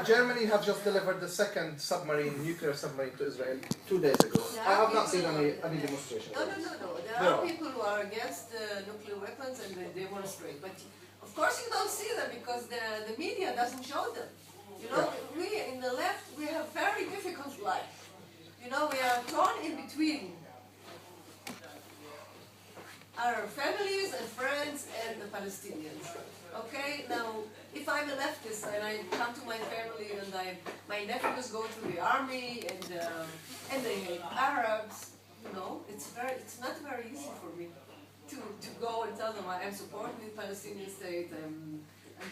Germany have just delivered the second nuclear submarine to Israel 2 days ago. I have not seen any demonstration. No. There are people who are against nuclear weapons and they demonstrate. But of course you don't see them because the media doesn't show them. You know, we in the left, we have very difficult life. You know, we are torn in between our families and friends and the Palestinians. Okay, now if I'm a leftist and I come to my family and my nephews go to the army and they hate Arabs, you know, it's not very easy for me to go and tell them I'm supporting the Palestinian state. I'm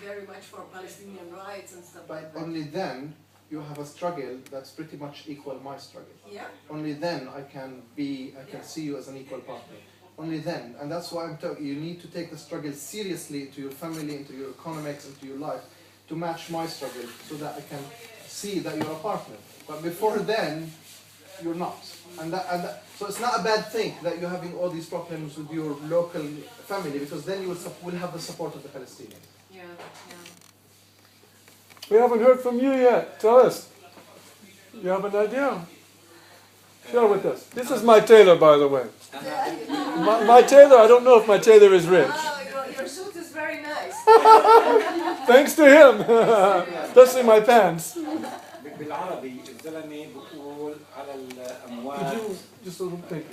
very much for Palestinian rights and stuff like that. But only then you have a struggle that's pretty much equal my struggle. Yeah. Only then I can see you as an equal partner. Only then, and that's why I'm telling you, you need to take the struggle seriously into your family, into your economics, into your life, to match my struggle, so that I can see that you're a partner. But before then, you're not. So it's not a bad thing that you're having all these problems with your local family, because then you will have the support of the Palestinians. Yeah. We haven't heard from you yet. Tell us. You have an idea? Share with us. This is my tailor, by the way. My tailor, I don't know if my tailor is rich. Your suit is very nice. Thanks to him. Especially my pants. بالعربي الزلمه بقول على الاموات. Could you just a little bit?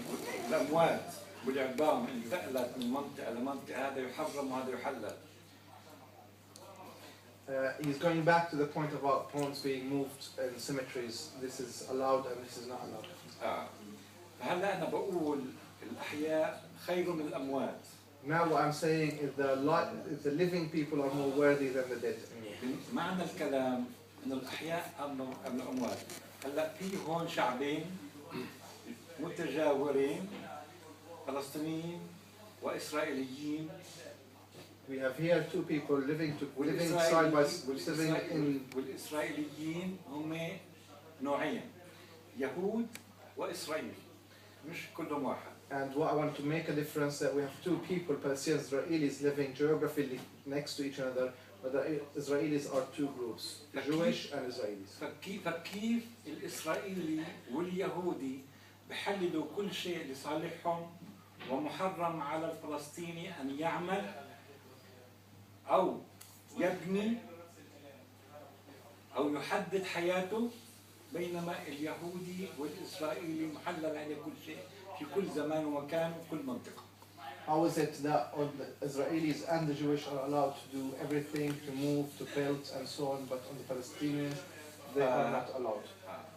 الاموات والاعدام انتقلت من منطقه لمنطقه، هذا يحرم وهذا يحلل. He's going back to the point about pawns being moved in cemeteries. This is allowed and this is not allowed. فهلا انا بقول الاحياء خير من الاموات. Now what I'm saying is the living people are more worthy than the dead. معنى الكلام انه الاحياء قبل الاموات. هلا في هون شعبين متجاورين، فلسطينيين واسرائيليين. We have here two people living side by side. والإسرائيليين هم نوعين، يهود وإسرائيل، مش كلهم واحد. And what I want to make a difference that we have two people, Palestinians, Israelis, living geographically next to each other, but the Israelis are two groups, Jewish and Israelis. فكيف الإسرائيلي واليهودي بحللوا كل شيء لصالحهم، ومحرم على الفلسطيني أن يعمل أو يبني أو يحدد حياته، بينما اليهودي والإسرائيلي محلل على كل شيء في كل زمان ومكان وكل منطقة. How is it that all the Israelis and the Jewish are allowed to do everything, to move, to build and so on, but on the Palestinians they are not allowed?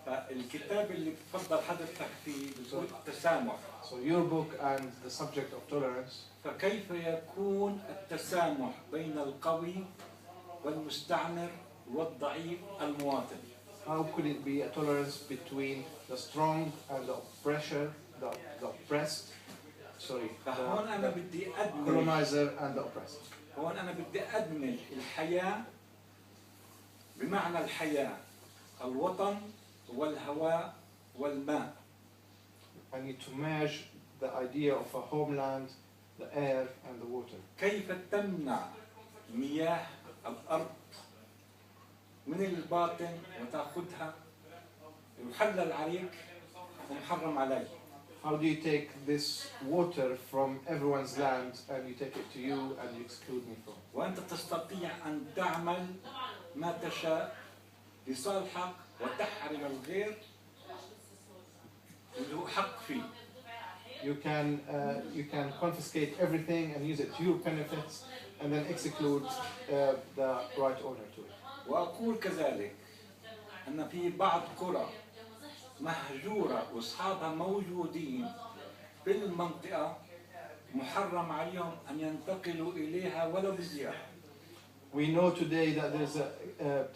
فالكتاب اللي بتفضل حضرتك فيه بيقول التسامح. So your book and the subject of tolerance. فكيف يكون التسامح بين القوي والمستعمر والضعيف المواطن؟ How could it be a tolerance between the strong and the the oppressed? Sorry, فهون أنا بدي أدمج colonizer and the oppressed. هون أنا بدي أدمج الحياة بمعنى الحياة، الوطن والهواء والماء. I need to merge the idea of a homeland, the air and the water. كيف تمنع مياه الأرض من الباطن وتأخذها يحلل عليك ومحرم عليك؟ How do you take this water from everyone's land and you take it to you and you exclude me from? وأنت تستطيع أن تعمل ما تشاء لصالحك وتحرم الغير له حق فيه. You can confiscate everything and use it to your benefits and then exclude the right owner to it. وأقول كذلك أن في بعض قرى مهجورة وأصحابها موجودين في المنطقة محرم عليهم أن ينتقلوا إليها ولو بزيارة. We know today that there's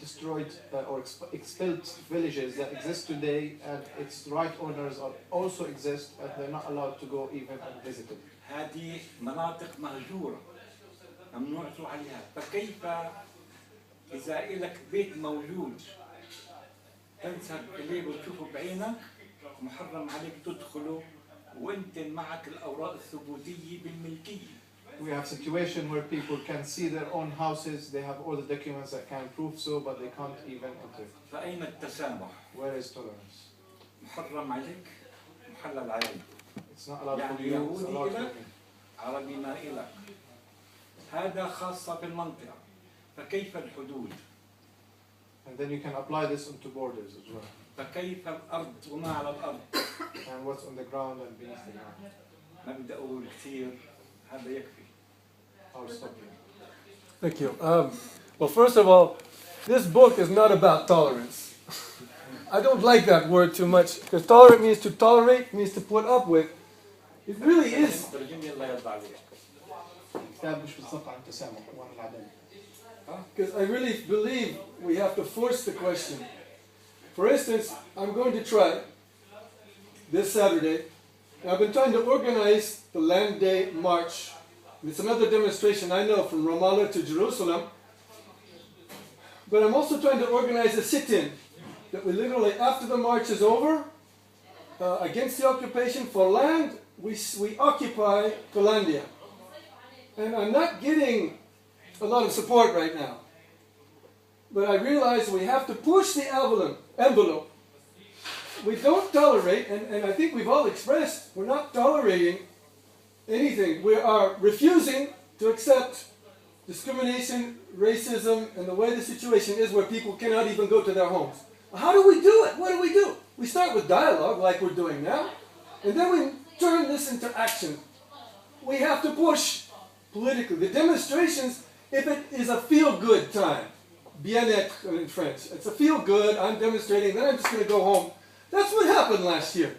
destroyed or expelled villages that exist today, and its right owners also exist, and they're not allowed to go even and visit it. هذه مناطق مهجورة ممنوع تروح عليها، فكيف إذا إلك بيت موجود تذهب إليه وتشوفه بعينك، محرم عليك تدخله وأنت معك الأوراق الثبوتية بالملكية. we have situation where people can see their own houses, they have all the documents that can prove so, but they can't even enter. فأين التسامح؟ Where is tolerance? محرم عليك محلل عليك. It's not allowed for يعني you, it's يهودي allowed for إلك me. عربي ما إلك. هذا خاصة بالمنطقة. فكيف الحدود؟ And then you can apply this onto borders as well. فكيف الأرض وما على الأرض؟ And what's on the ground and beneath the ground. ما بدي أقول كثير هذا يكفي. I'll stop here. Thank you. Well, first of all, this book is not about tolerance. I don't like that word too much, because tolerate means to tolerate, means to put up with. It really is. ترجمي الله يرضى عليك. الكتاب مش بالضبط عن التسامح وعن العدالة. Because I really believe we have to force the question. For instance, I'm going to try this Saturday. I've been trying to organize the Land Day March. It's another demonstration I know from Romano to Jerusalem. But I'm also trying to organize a sit-in that we literally, after the march is over, against the occupation for land, we occupy Calandia. And I'm not getting a lot of support right now. But I realize we have to push the envelope. We don't tolerate, and I think we've all expressed, we're not tolerating anything. We are refusing to accept discrimination, racism, and the way the situation is where people cannot even go to their homes. How do we do it? What do we do? We start with dialogue like we're doing now, and then we turn this into action. We have to push politically. The demonstrations, if it is a feel-good time, bien-être in French, it's a feel-good, I'm demonstrating, then I'm just going to go home. That's what happened last year.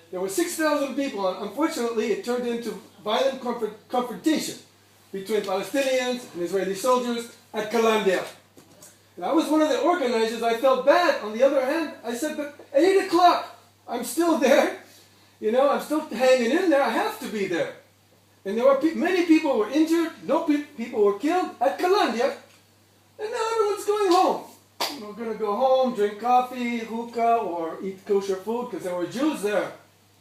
There were 6,000 people, and unfortunately it turned into violent confrontation between Palestinians and Israeli soldiers at Calandia. And I was one of the organizers. I felt bad. On the other hand, I said, but at 8 o'clock, I'm still there. You know, I'm still hanging in there. I have to be there. And there were many people were injured. No people were killed at Calandia. And now everyone's going home. We're going to go home, drink coffee, hookah, or eat kosher food, because there were Jews there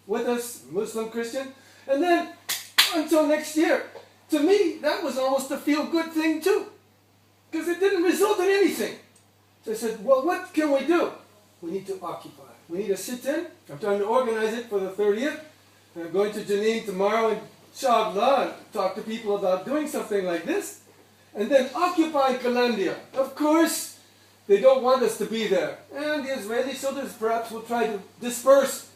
with us, Muslim, Christian. And then, until next year. To me, that was almost a feel-good thing too, because it didn't result in anything. So I said, well, what can we do? We need to occupy. We need to sit in. I'm trying to organize it for the 30th. And I'm going to Jenin tomorrow and inshallah and talk to people about doing something like this. And then occupy Calandia. Of course, they don't want us to be there. And the Israeli soldiers perhaps will try to disperse.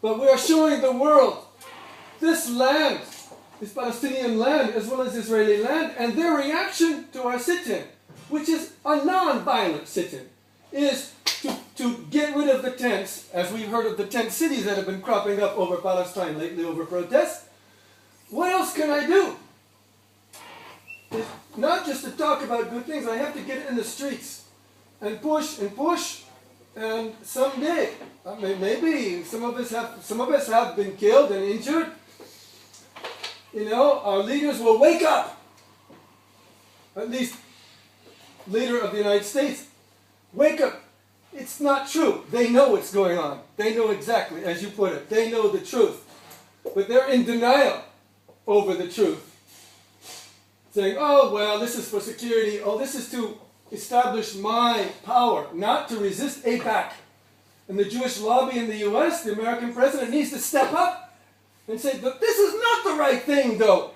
But we are showing the world this land, this Palestinian land as well as Israeli land, and their reaction to our sit-in, which is a non-violent sit-in, is to get rid of the tents, as we've heard of the tent cities that have been cropping up over Palestine lately over protests. What else can I do? It's not just to talk about good things, I have to get in the streets and push, and someday, maybe some of us have been killed and injured. You know, our leaders will wake up. At least, leader of the United States, wake up. It's not true. They know what's going on. They know exactly, as you put it. They know the truth. But they're in denial over the truth. Saying, oh, well, this is for security. Oh, this is to establish my power, not to resist AIPAC. And the Jewish lobby in the U.S., the American president needs to step up and say, but this is not the right thing, though.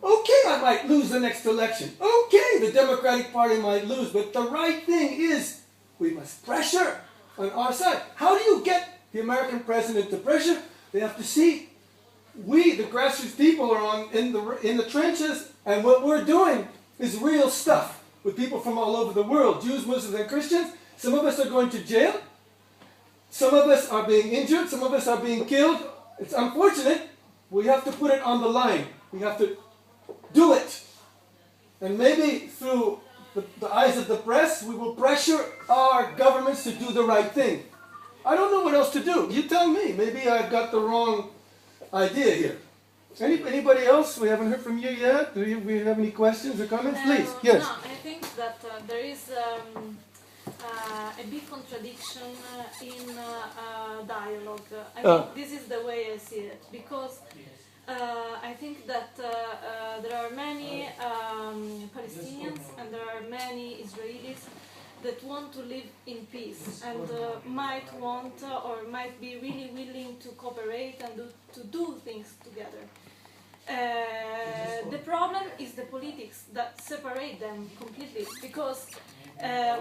Okay, I might lose the next election. Okay, the Democratic Party might lose, but the right thing is we must pressure on our side. How do you get the American president to pressure? They have to see we, the grassroots people, are in the trenches, and what we're doing is real stuff with people from all over the world, Jews, Muslims, and Christians. Some of us are going to jail. Some of us are being injured. Some of us are being killed. It's unfortunate. We have to put it on the line. We have to do it. And maybe through the eyes of the press, we will pressure our governments to do the right thing. I don't know what else to do. You tell me. Maybe I've got the wrong idea here. Anybody else? We haven't heard from you yet. Do we have any questions or comments? Please. Yes. No, I think that there is a big contradiction in dialogue. I mean, this is the way I see it, because I think that there are many Palestinians and there are many Israelis that want to live in peace and might want or might be really willing to cooperate and to do things together. The problem is the politics that separate them completely, because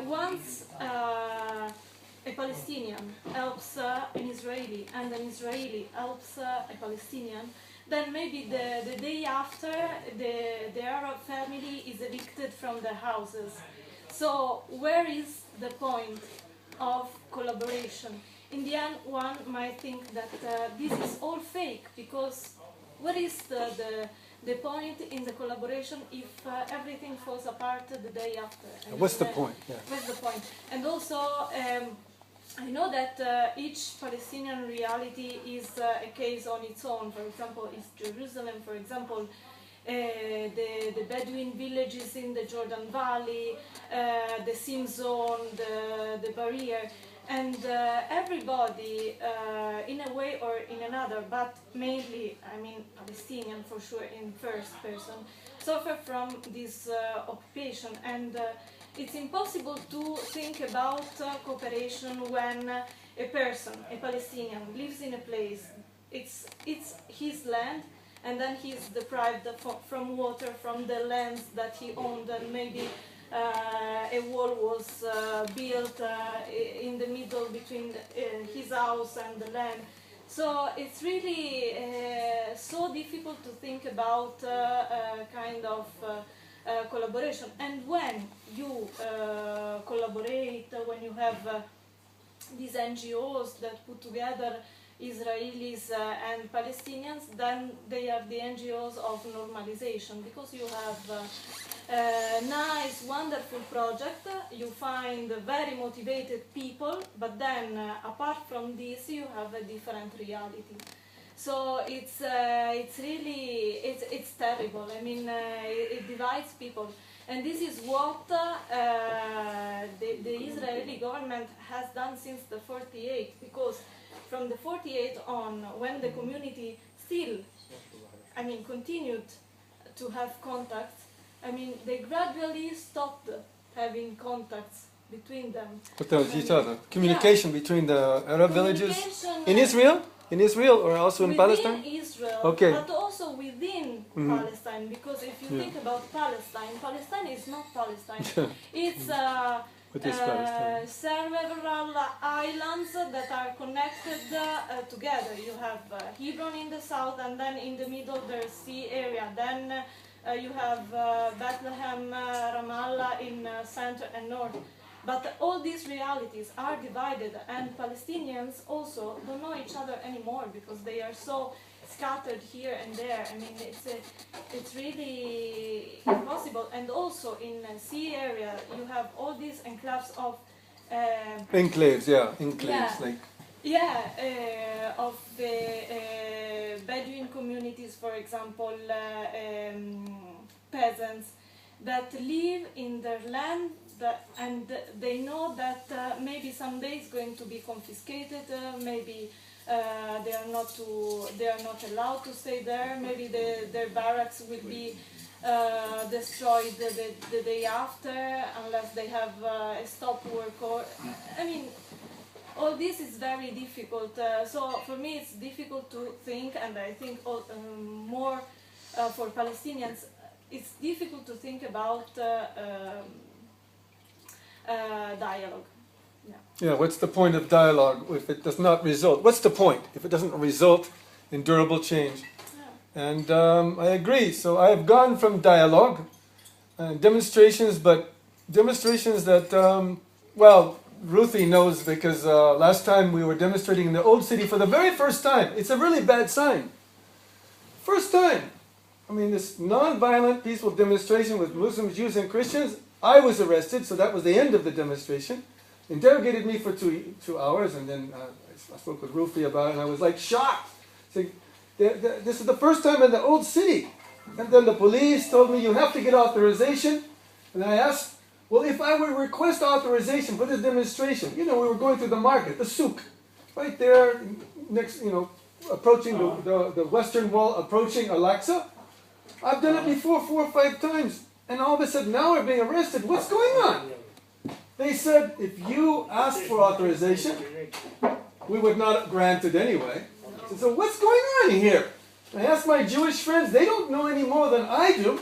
once a Palestinian helps an Israeli and an Israeli helps a Palestinian, then maybe the day after the Arab family is evicted from their houses. So where is the point of collaboration? In the end, one might think that this is all fake, because what is the point in the collaboration if everything falls apart the day after? What's the point? Yeah. What's the point? And also, I know that each Palestinian reality is a case on its own. For example, East Jerusalem, for example, the Bedouin villages in the Jordan Valley, the Sim Zone, the barrier, and everybody in a way or in another, but mainly, I mean, Palestinian for sure in first person, suffer from this occupation, and it's impossible to think about cooperation when a person, a Palestinian, lives in a place, it's his land, and then he's deprived from water, from the lands that he owned, and maybe a wall was built in the middle between his house and the land. So it's really so difficult to think about kind of collaboration. And when you collaborate, when you have these NGOs that put together Israelis and Palestinians, then they are the NGOs of normalization, because you have a nice, wonderful project, you find very motivated people, but then apart from this you have a different reality. So it's really it's terrible. I mean, it divides people, and this is what the Israeli government has done since the 48, because from the 48 on, when the community still, I mean, continued to have contacts, I mean, they gradually stopped having contacts between them. With each other. Communication between the Arab villages in In Israel or also in Palestine? Within Israel, Okay. but also within Palestine, because if you think about Palestine, Palestine is not Palestine. It's What is Palestine? several islands that are connected together. You have Hebron in the south, and then in the middle there's sea area. Then you have Bethlehem, Ramallah in center and north. But all these realities are divided, and Palestinians also don't know each other anymore, because they are so scattered here and there. I mean, it's really impossible. And also in the sea area, you have all these enclaves of Enclaves, yeah. of the Bedouin communities, for example, peasants that live in their land, and they know that maybe someday it's going to be confiscated, maybe they are not allowed to stay there, maybe their barracks will be destroyed the day after, unless they have a stop work, or I mean, all this is very difficult. So for me it's difficult to think, and I think more for Palestinians it's difficult to think about dialogue. Yeah, what's the point of dialogue if it does not result? What's the point if it doesn't result in durable change? Yeah. And I agree. So I have gone from dialogue, demonstrations, but demonstrations that, well, Ruthie knows, because last time we were demonstrating in the old city for the very first time. It's a really bad sign. First time. I mean, this non-violent, peaceful demonstration with Muslims, Jews, and Christians. I was arrested, so that was the end of the demonstration. Interrogated me for 2 hours, and then I spoke with Rufi about it, and I was like shocked. Saying, this is the first time in the old city. And then the police told me you have to get authorization. And I asked, well, if I were to request authorization for this demonstration, we were going through the market, the souk, right there next, approaching the western wall, approaching Al-Aqsa. I've done it before 4 or 5 times. And all of a sudden now we're being arrested. What's going on? They said, if you ask for authorization, we would not grant it anyway. So what's going on here? I asked my Jewish friends, they don't know any more than I do.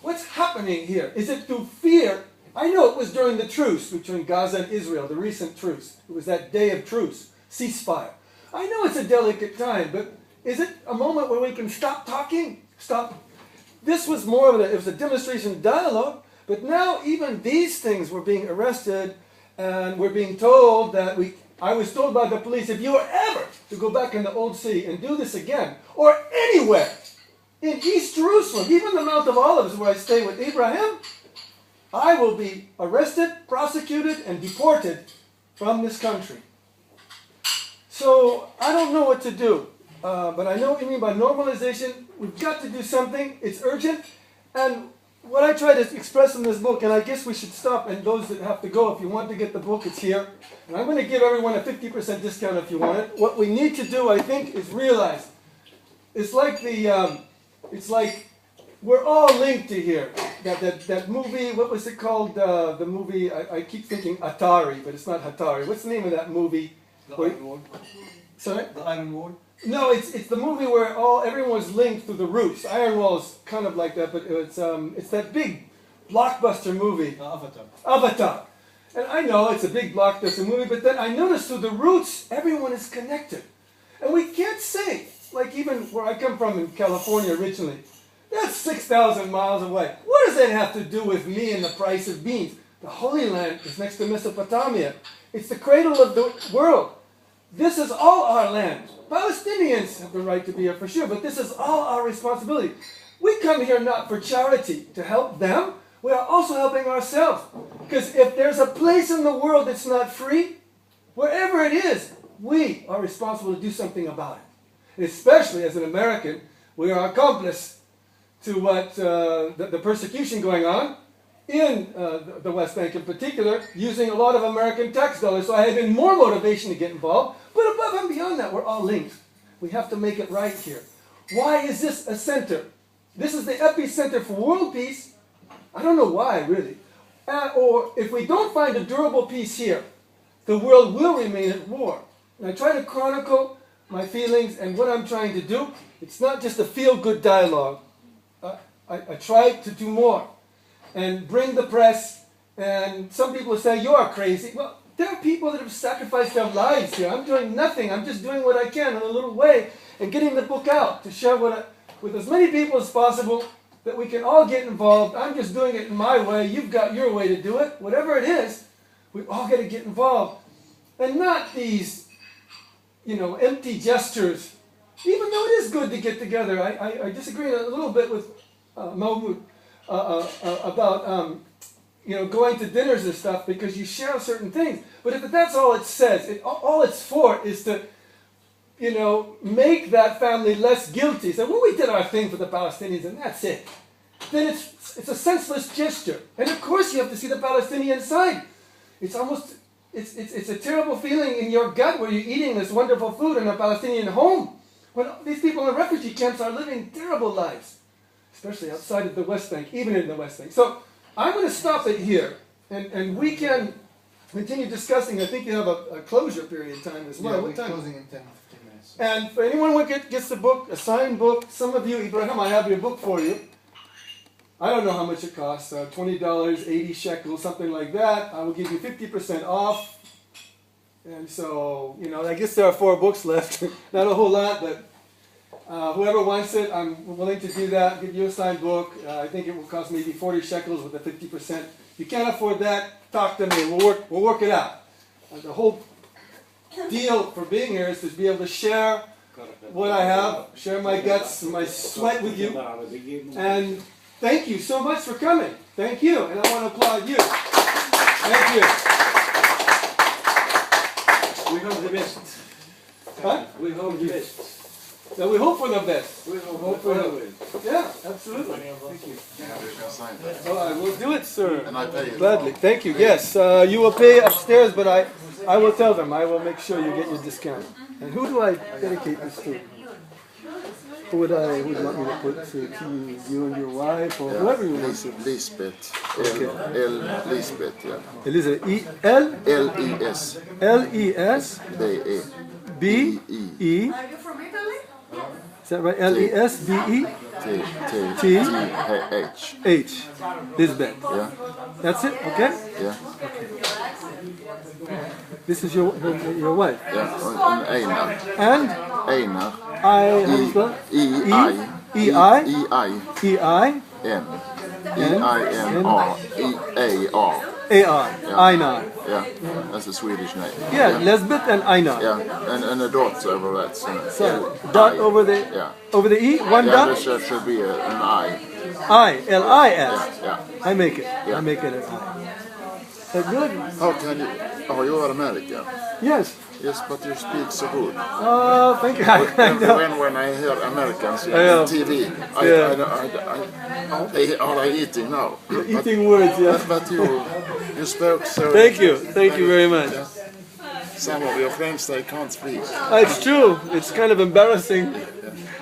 What's happening here? Is it through fear? I know it was during the truce between Gaza and Israel, the recent truce. It was that day of truce, ceasefire. I know it's a delicate time, but is it a moment where we can stop talking? Stop. This was more of it was a demonstration of dialogue, but now even these things were being arrested, and we're being told that I was told by the police, if you were ever to go back in the old city and do this again, or anywhere in East Jerusalem, even the Mount of Olives where I stay with Abraham, I will be arrested, prosecuted, and deported from this country. So I don't know what to do, but I know what you mean by normalization. We've got to do something. It's urgent. And what I try to express in this book, and I guess we should stop, and those that have to go, if you want to get the book, it's here. And I'm going to give everyone a 50% discount if you want it. What we need to do, I think, is realize it's like we're all linked to here. That movie, what was it called? The movie, I keep thinking Atari, but it's not Hatari. What's the name of that movie? The Iron Wall. Sorry? The Iron Wall. No, it's the movie where everyone was linked through the roots. Iron Wall is kind of like that, but it's that big blockbuster movie. Avatar. And I know it's a big blockbuster movie, but then I noticed through the roots, everyone is connected. And we can't say, like even where I come from in California originally, that's 6,000 miles away. What does that have to do with me and the price of beans? The Holy Land is next to Mesopotamia. It's the cradle of the world. This is all our land. Palestinians have the right to be here for sure, but this is all our responsibility. We come here not for charity, to help them. We are also helping ourselves. Because if there's a place in the world that's not free, wherever it is, we are responsible to do something about it. And especially as an American, we are accomplice to what the persecution going on in the West Bank in particular, using a lot of American tax dollars. So I had even more motivation to get involved. But above and beyond that, we're all linked. We have to make it right here. Why is this a center? This is the epicenter for world peace. I don't know why, really. Or if we don't find a durable peace here, the world will remain at war. And I try to chronicle my feelings and what I'm trying to do. It's not just a feel-good dialogue. I try to do more and bring the press. And some people say, you are crazy. Well, there are people that have sacrificed their lives here. I'm doing nothing. I'm just doing what I can in a little way and getting the book out to share with as many people as possible that we can all get involved. I'm just doing it in my way. You've got your way to do it. Whatever it is, we all got to get involved. And not these, empty gestures. Even though it is good to get together. I disagree a little bit with Mahmoud about going to dinners and stuff because you share certain things. But if that's all it says, all it's for is to, make that family less guilty. So, well, we did our thing for the Palestinians and that's it. Then it's a senseless gesture. And of course you have to see the Palestinian side. It's a terrible feeling in your gut where you're eating this wonderful food in a Palestinian home. When these people in refugee camps are living terrible lives. Especially outside of the West Bank, even in the West Bank. So I'm going to stop it here, and we can continue discussing. I think you have a closure period time as well. Yeah, what we're time? closing in 10, 15 minutes. And for anyone who gets the book, a signed book, some of you, Ibrahim, I have your book for you. I don't know how much it costs, $20, 80 shekels, something like that. I will give you 50% off. And so, I guess there are 4 books left. Not a whole lot, but whoever wants it, I'm willing to do that, give you a signed book. I think it will cost maybe 40 shekels with a 50%. If you can't afford that, talk to me. We'll work it out. The whole deal for being here is to be able to share what I have, share my guts and my sweat with you. And thank you so much for coming. Thank you. And I want to applaud you. Thank you. We hope the best. Huh? We hope the best. So we hope for the best. We hope for the best. Yeah, absolutely. Thank you. Yeah, All right, we'll do it, sir. and I pay you. Gladly. Thank you. Yes, you will pay upstairs, but I will tell them. I will make sure you get your discount. And who do I dedicate this to? Who would you want me to put to you and your wife or whoever you want to? Lisbeth. Okay. Lisbeth, yeah. Elizabeth. E-L? L-E-S. L-E-S. B-E. B-E. Are you from Italy? Is that right? L-E-S-B-E? T-H. H. Lisbeth. Yeah, That's it? Okay? yeah, This is your wife. yeah. And Einar. And Einar. I, how do you spell? E-I. E-I. E-I. E-I. N. E-I-N-R. E-A-R. A-R. Einar. Yeah, that's a Swedish name. Yeah, Lisbeth and Einar. Yeah, and a dot over that. So, dot over the E, one Yeah, dot? there should be an I. I, L-I-S. Yeah. I make it. Yeah. I make it an I. Is that good? How can you? Oh, you are American. Yes. Yes, but you speak so good. Oh, thank you. I know. When I hear Americans Yeah. on TV, they are eating now. Eating words, yeah. But you spoke so. Thank you very much. Some of your friends they can't speak. It's true. It's kind of embarrassing.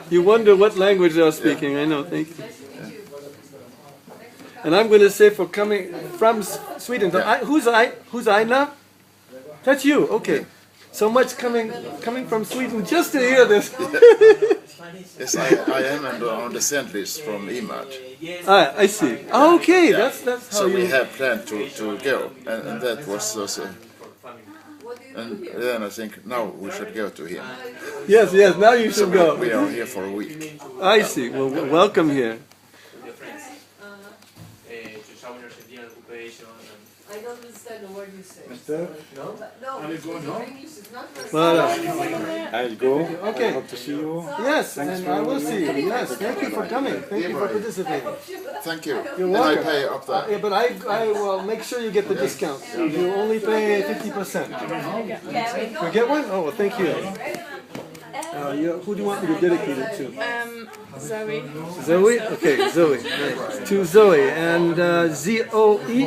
You wonder what language they are speaking. I know. Thank you. And I'm going to say for coming from Sweden. Who's Aina? That's you. Okay. So much coming from Sweden just to hear this. Yes, I am on the sent list from Imad. I see. Okay, that's how So you. we have planned to go, and that was also. And then I think now we should go to him. Yes. Now you So should go. we are here for a week. I see. Well, welcome here. I don't understand the word you say. No? No, Are you going home? English is not very Voilà. I'll go. Okay. I hope to see you. Yes, and I will see you. Yes, thank you for coming. Thank you for participating. Thank you. You're And I welcome. pay up there. Yeah, but I will make sure you get the discount. You only pay 50%. You get one? Oh, well, thank you. Who do you want me to dedicate it to? Zoe. Zoe? Okay, Zoe. Right. To Zoe. And Z-O-E?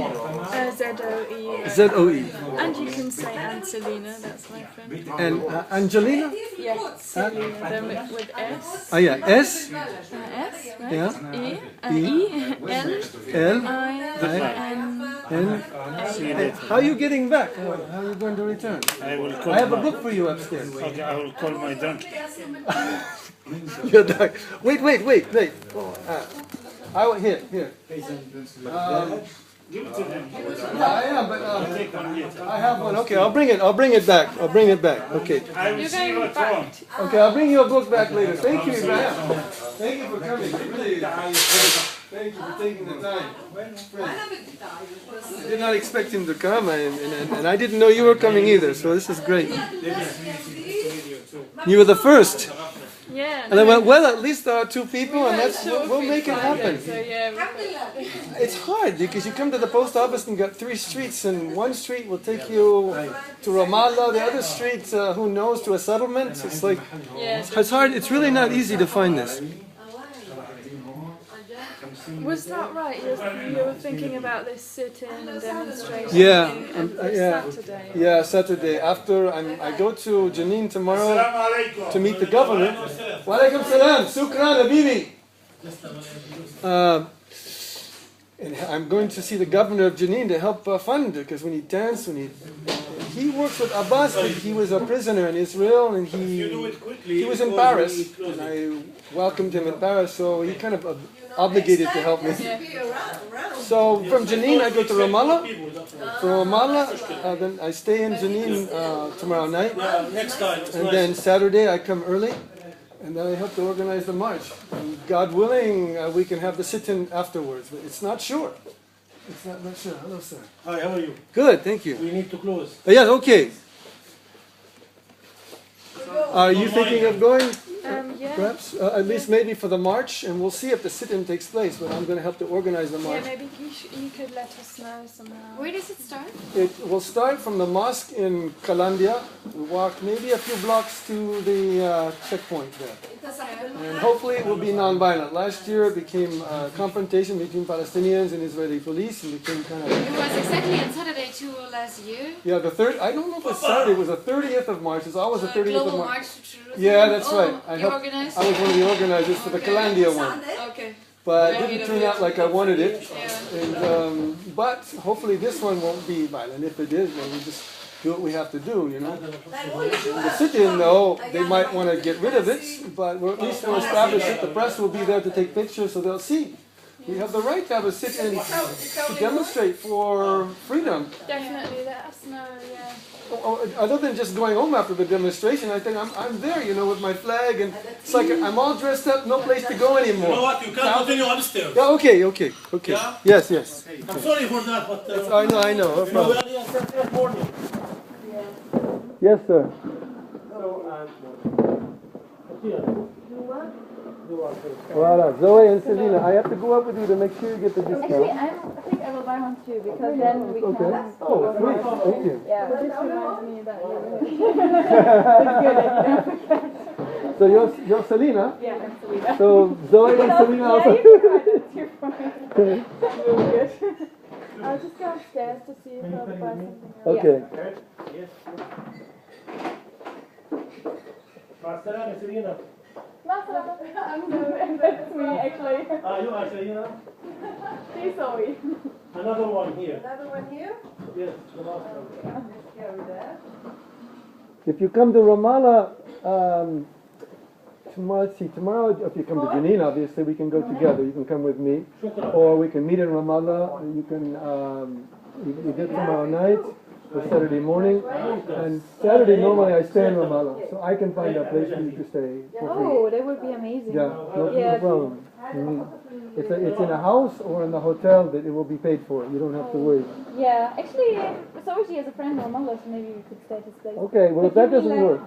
Z-O-E. Z-O-E. And you can say Angelina, that's my friend. And Angelina? Yeah, Selena, then with S. Oh, yeah. S? S, right? Yeah. E, N, L? N, And how are you getting back? How are you going to return? I have a book for you upstairs. Okay, I will call my donkey. Your dog. Wait. Here. Give it to him. Yeah, I am, but I have one. Okay, I'll bring it back. Okay. I will see you at home. Okay, I'll bring you a book back later. Thank you, Ibrahim. Thank you for coming. Really, thank you for taking the time. I did not expect him to come, and I didn't know you were coming either, so this is great. You were the first. Yeah. And I went, well, at least there are two people, and we'll make it happen. So yeah, It's hard because you come to the post office and you got 3 streets, and one street will take you to Ramallah, the other street, who knows, to a settlement. It's like, it's hard. It's really not easy to find this. was that right? You were thinking about this sit-in and demonstration Yeah, Saturday. Yeah, Saturday. After I go to Jenin tomorrow to meet the governor. Wa alaikum salam. Shukran, habibi. And I'm going to see the governor of Jenin to help fund, because we need tents. He works with Abbas. He was a prisoner in Israel, and he was in Paris. And I welcomed him in Paris, so he kind of obligated to help me. So from Jenin I go to Ramallah. From Ramallah, then I stay in Jenin tomorrow night. And then Saturday I come early, and then I help to organize the march. And God willing, we can have the sit-in afterwards, but it's not sure. It's not sure. Hello, sir. Hi, how are you? Good, thank you. We need to close. Yes, okay. Are you thinking of going? Yeah. Perhaps, at least maybe for the march, and we'll see if the sit-in takes place, but I'm going to help to organize the Yeah, march. maybe you could let us know somehow. Where does it start? It will start from the mosque in Kalandia. We walk maybe a few blocks to the checkpoint there. And hopefully it will be non-violent. Last year it became a confrontation between Palestinians and Israeli police, and became kind of... It was exactly on Saturday too last year. Yeah, I don't know if it's Saturday, it was the 30th of March. It's always the 30th of Global March. March to Jerusalem. Yeah, that's right. You organized Yes. I was one of the organizers for the Kalandia one. Okay. But it didn't turn out like I wanted it. Yeah. And, but hopefully this one won't be violent. If it is, then we just do what we have to do, you know. The sit-in, though, they might want to get rid of it, but at least we'll establish it. The press will be there to take pictures, so they'll see. We have the right to have a sit-in to demonstrate for freedom. Definitely, that's no, yeah. Other than just going home after the demonstration, I think I'm there, you know, with my flag, and it's like I'm all dressed up, no place to go anymore. You know what? You can't continue upstairs. Yeah, okay. Yeah? Yes. I'm sorry for that, but I know. No you know, we problem. only have 10 morning. Yes, sir. Voilà, Zoe and Selena, I have to go up with you to make sure you get the discount. Actually, I think I will buy one too, because then we can... Oh, sweet. Thank you. Yeah, this reminds me that So you're Selena? Yeah, I'm Selena. So Zoe and Selena also? Yeah, you can buy that, you're fine. That's really good. I'll just go upstairs to see if I'll buy something else. Okay. Yes. Marcela, Selena. That's me, actually. You are Selena. She's Zoe. Another one here. Another one here? Yes, the last one. Go there. If you come to Ramallah, tomorrow, if you come to Jenin, obviously, we can go together. You can come with me. Or we can meet in Ramallah. You can, we did tomorrow night. For Saturday morning, and Saturday normally I stay in Ramallah, so I can find a place for you to stay. Oh, that would be amazing. Yeah, no problem. It's in a house or in the hotel that it will be paid for. You don't have to worry. Yeah, actually, Soji has a friend in Ramallah, so maybe we could stay at his place. Okay, well if that doesn't work.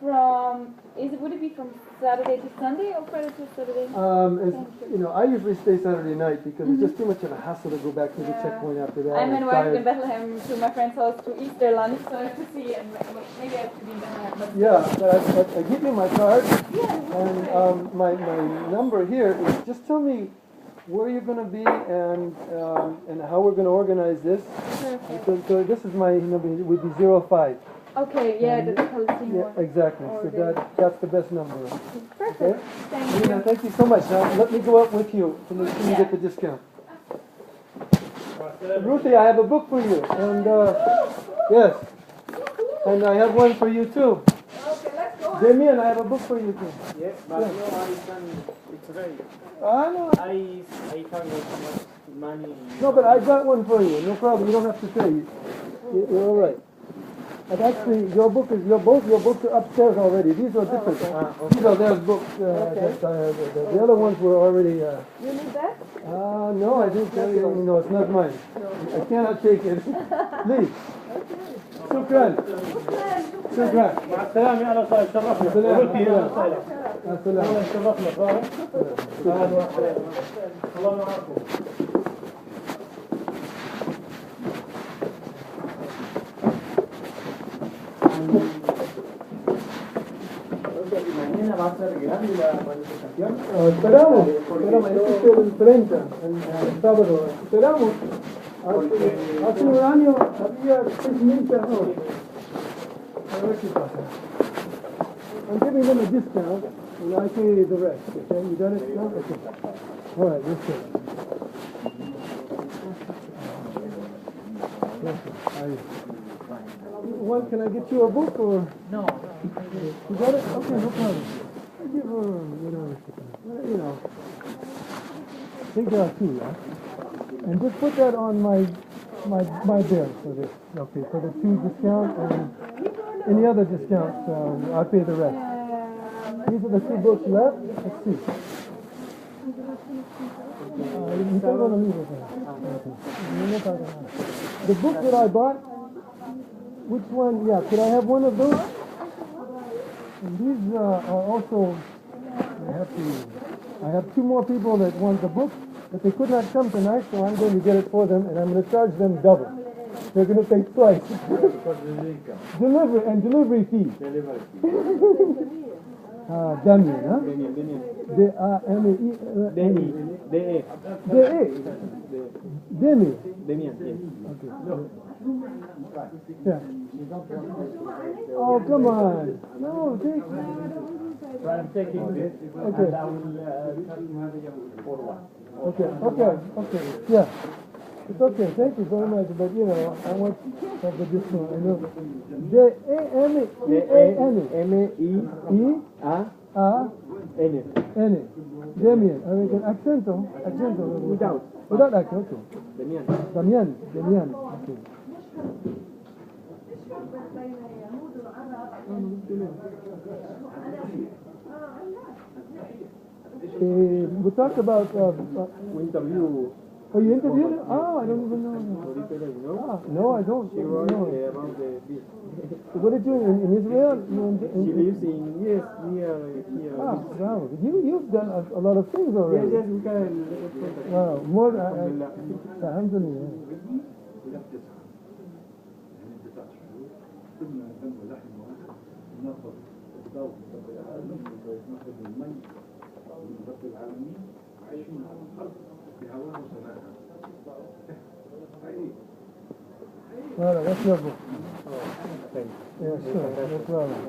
Would it be from Saturday to Sunday or Friday to Saturday? I usually stay Saturday night because it's just too much of a hassle to go back to the checkpoint after that. I'm invited in Bethlehem to my friend's house to Easter lunch, so I have to see, and maybe I have to be in Bethlehem. Yeah, but I give you my card, and my number here is just tell me where you're going to be and how we're going to organize this. So this is my number, it would be 05. Okay, yeah, the Palestinian one. Yeah, exactly. So that's the best number. Perfect. Okay? Thank you. Thank you so much. Now, let me go up with you to make sure you get the discount. Ruthie, I have a book for you. And, yes. And I have one for you too. Okay, let's go. Damien, I have a book for you too. Yes, but no, I can betray. No. I can't get so much money. No, but I got one for you. No problem. You don't have to pay. You're all right. And actually, both your books are upstairs already. These are different. Okay. These are their books. The other ones were already. You need that? No, I didn't tell you. No, it's not mine. I cannot take it. Please. Shukran. Shukran. مع السلامة أهلا وسهلا شرفنا. قلتي أهلا وسهلا. السلام. شرفنا فاهم. أهلا وسهلا. الله معكم. Mañana va a ser grande la manifestación. Esperamos, este es el 30, el sábado. Esperamos. Hace un año había 6,000 personas. A ver qué pasa. I'm giving them a discount, and I pay the rest. Okay, you got it? No? Okay. All right, let's go. Can I get you a book or? No. You got it? Okay, no problem. Take two, and just put that on my bill for this. Okay, for the 2 discount and any other discounts, I'll pay the rest. These are the 2 books left. Let's see. The book that I bought, which one? Yeah, could I have one of those? And these are also, I have 2 more people that want the book, but they could not come tonight, so I'm going to get it for them, and I'm going to charge them double. They're going to pay twice. Delivery fee. Damien, huh? Damien. Okay. Yeah. Oh, come on. No, take So I'm taking this Okay. and I will forward. Okay. Yeah. It's okay. Thank you very much. But you know, I want to have this one. I know. J-A-M-E-A-N. M-E-I-A-N. Damian. Avec un accent. Without accent. Damian. Okay. We talked about Interview. oh, you interviewed her? Oh, I don't even know. No, I don't. She wrote about this. What did you in Israel? She lives in near here. Wow. You've done a lot of things already. Yes, we can. Wow, more. Alhamdulillah. Well, that's your book. Thanks. Yeah, sure. No problem.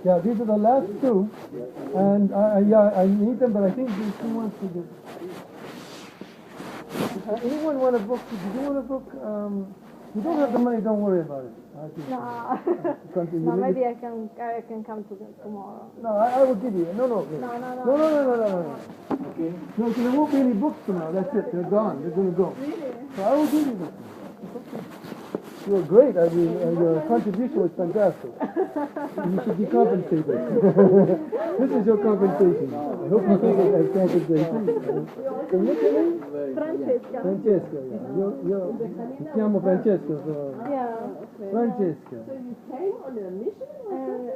Yeah, these are the last two. And I need them, but I think there's two ones to do. Anyone want a book? Did you want a book? You don't have the money, don't worry about it. No, maybe I can come to tomorrow. No, I will give you. No. No. Okay. No, there won't be any books tomorrow. That's it. They're gone. They're going to go. Really? So I will give you this. It's okay. You were great. I mean, your contribution was fantastic. You should be compensated. This is your compensation. I hope you take it as compensation. Can you tell me? Francesca. Francesca. Io mi chiamo Francesco. So. Yeah, okay. Francesca. So you came on a mission? And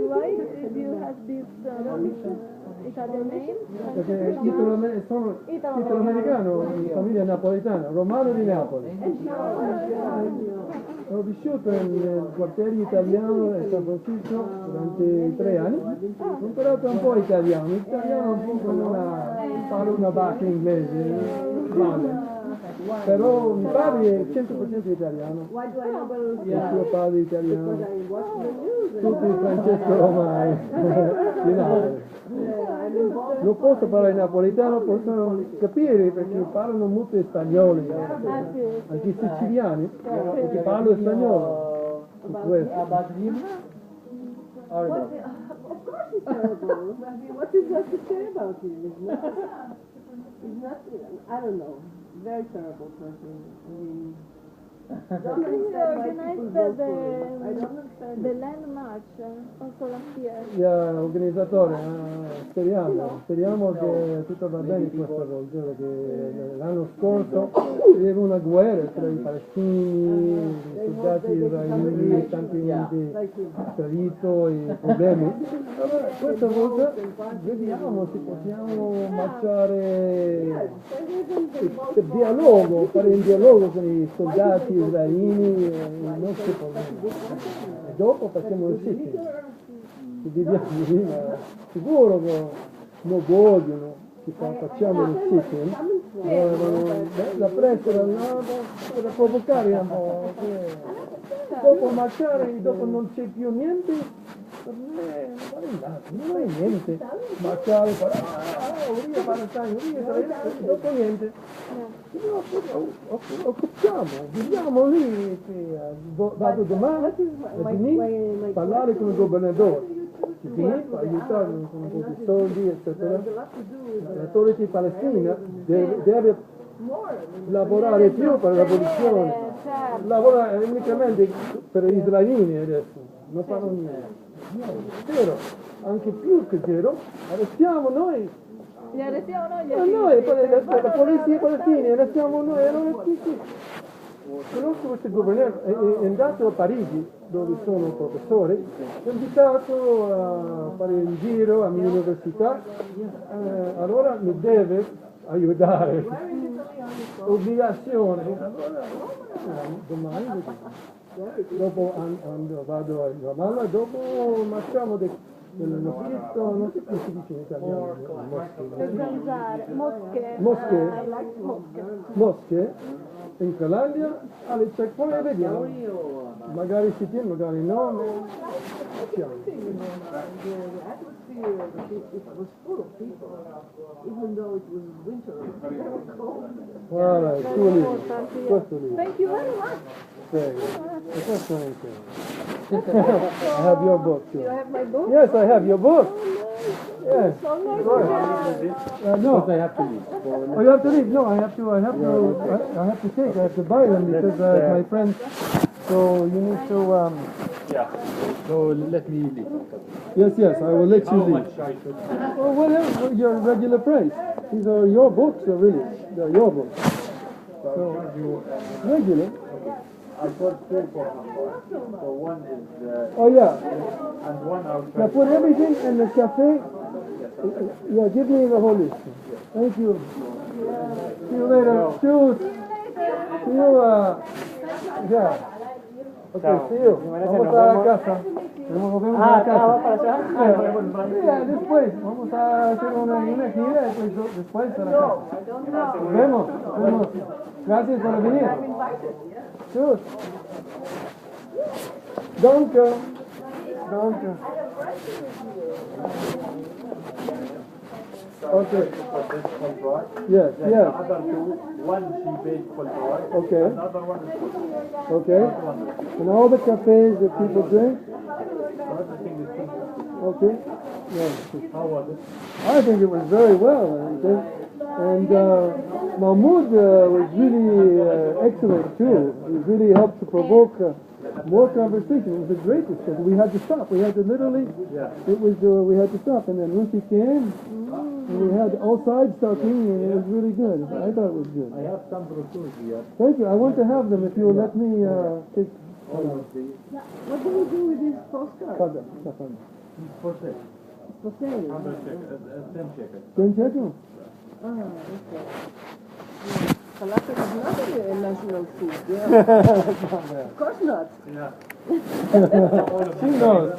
why do you have this Italian name? Perché sono italo-americano, di famiglia napoletana, Romano di Napoli. Ho vissuto nel quartiere italiano a San Francisco durante 3 anni. Ho imparato un po' italiano, un po' come parlo una vacca inglese, male. Però mi padre è 100% italiano. Mio padre è italiano. Tutti Francesco Romano di Napoli. Non posso parlare napoletano, posso capire perché parlano molto spagnolo, anche i siciliani, perché parlo spagnolo. About him? Or no? Of course it's terrible. I mean, what is there to say about him? It's not, I don't know, very terrible person. I mean, He organized the land march also last year. Yeah, organizzatore, speriamo che tutto va bene questa volta, perché l'anno scorso c'era una guerra tra i palestinini, i soldati israeliani, tanti feriti e problemi. Allora, questa volta vediamo se possiamo marciare per dialogo, fare un dialogo con i soldati israeliani e i nostri problemi. E dopo facciamo il sito. Vediamo lì, ma sicuro che non vogliono che facciamo il sito. La pressa dall'altro per provocare un po'. Dopo marciare, dopo non c'è più niente, per me non è niente. Marciare, dopo niente. Occupiamo, viviamo lì, vado domani a parlare con il governatore. Per aiutarmi con un po' di soldi, eccetera. L'autorità palestina deve lavorare più per l'abolizione, lavora unicamente per gli israeliani adesso, non fanno niente. Zero, anche più che zero, arrestiamo noi. Li arrestiamo noi? La polizia palestina, arrestiamo noi, allora sì. Conosco questo governatore, è andato a Parigi, dove sono professore, è invitato a fare un giro a mia università, allora mi deve aiutare, obbligazione, allora domani dopo vado a Romano e dopo marciamo non si dice in italiano, mosche in Finlandia alle checkpoint, vediamo, magari si tiene, magari no. You know, the atmosphere, it was full of people, even though it was winter, very cold. Voilà, cool. Thank you very much. I have your book too. You have my book? Yes, I have your book. Yes. So nice. No, I have to leave. Oh, you have to leave? No, I have to take. I have to buy them because my friends. So you need to. Yeah. So let me leave. Yes, I will let you leave. Oh, whatever, your regular price. These are your books, really. They're your books. So regular. I got two for number. So one is. Oh yeah. And one out. Now put everything in the cafe. Yeah, give me the whole list. Thank you. See you later. Shoot. See you. Yeah. Okay, see you. Vamos a casa. Nos vemos a casa. Yeah, después. Vamos a hacer una gira y después a la casa. Nos vemos. Gracias por venir. Shoot. Danke. Okay. Yes. Other two, one she paid full price. Okay. Another one is full. Okay. And all the cafes that people drink? Everything is simple. Okay. Yeah. How was it? I think it was very well. And Mahmoud was really excellent too. He really helped to provoke more conversation. It was a great discussion. We had to stop. We had to literally. Yeah. It was. We had to stop, and then Ruthie came, and we had all sides talking, and it was really good. I thought it was good. I have some brochures here. Thank you. I want to have them if you'll let me take. What do you do with this postcard? For sale. For sale. 10 shekels. 10 shekels? Okay. Falafel is not a national food. Of course not. Yeah. She knows.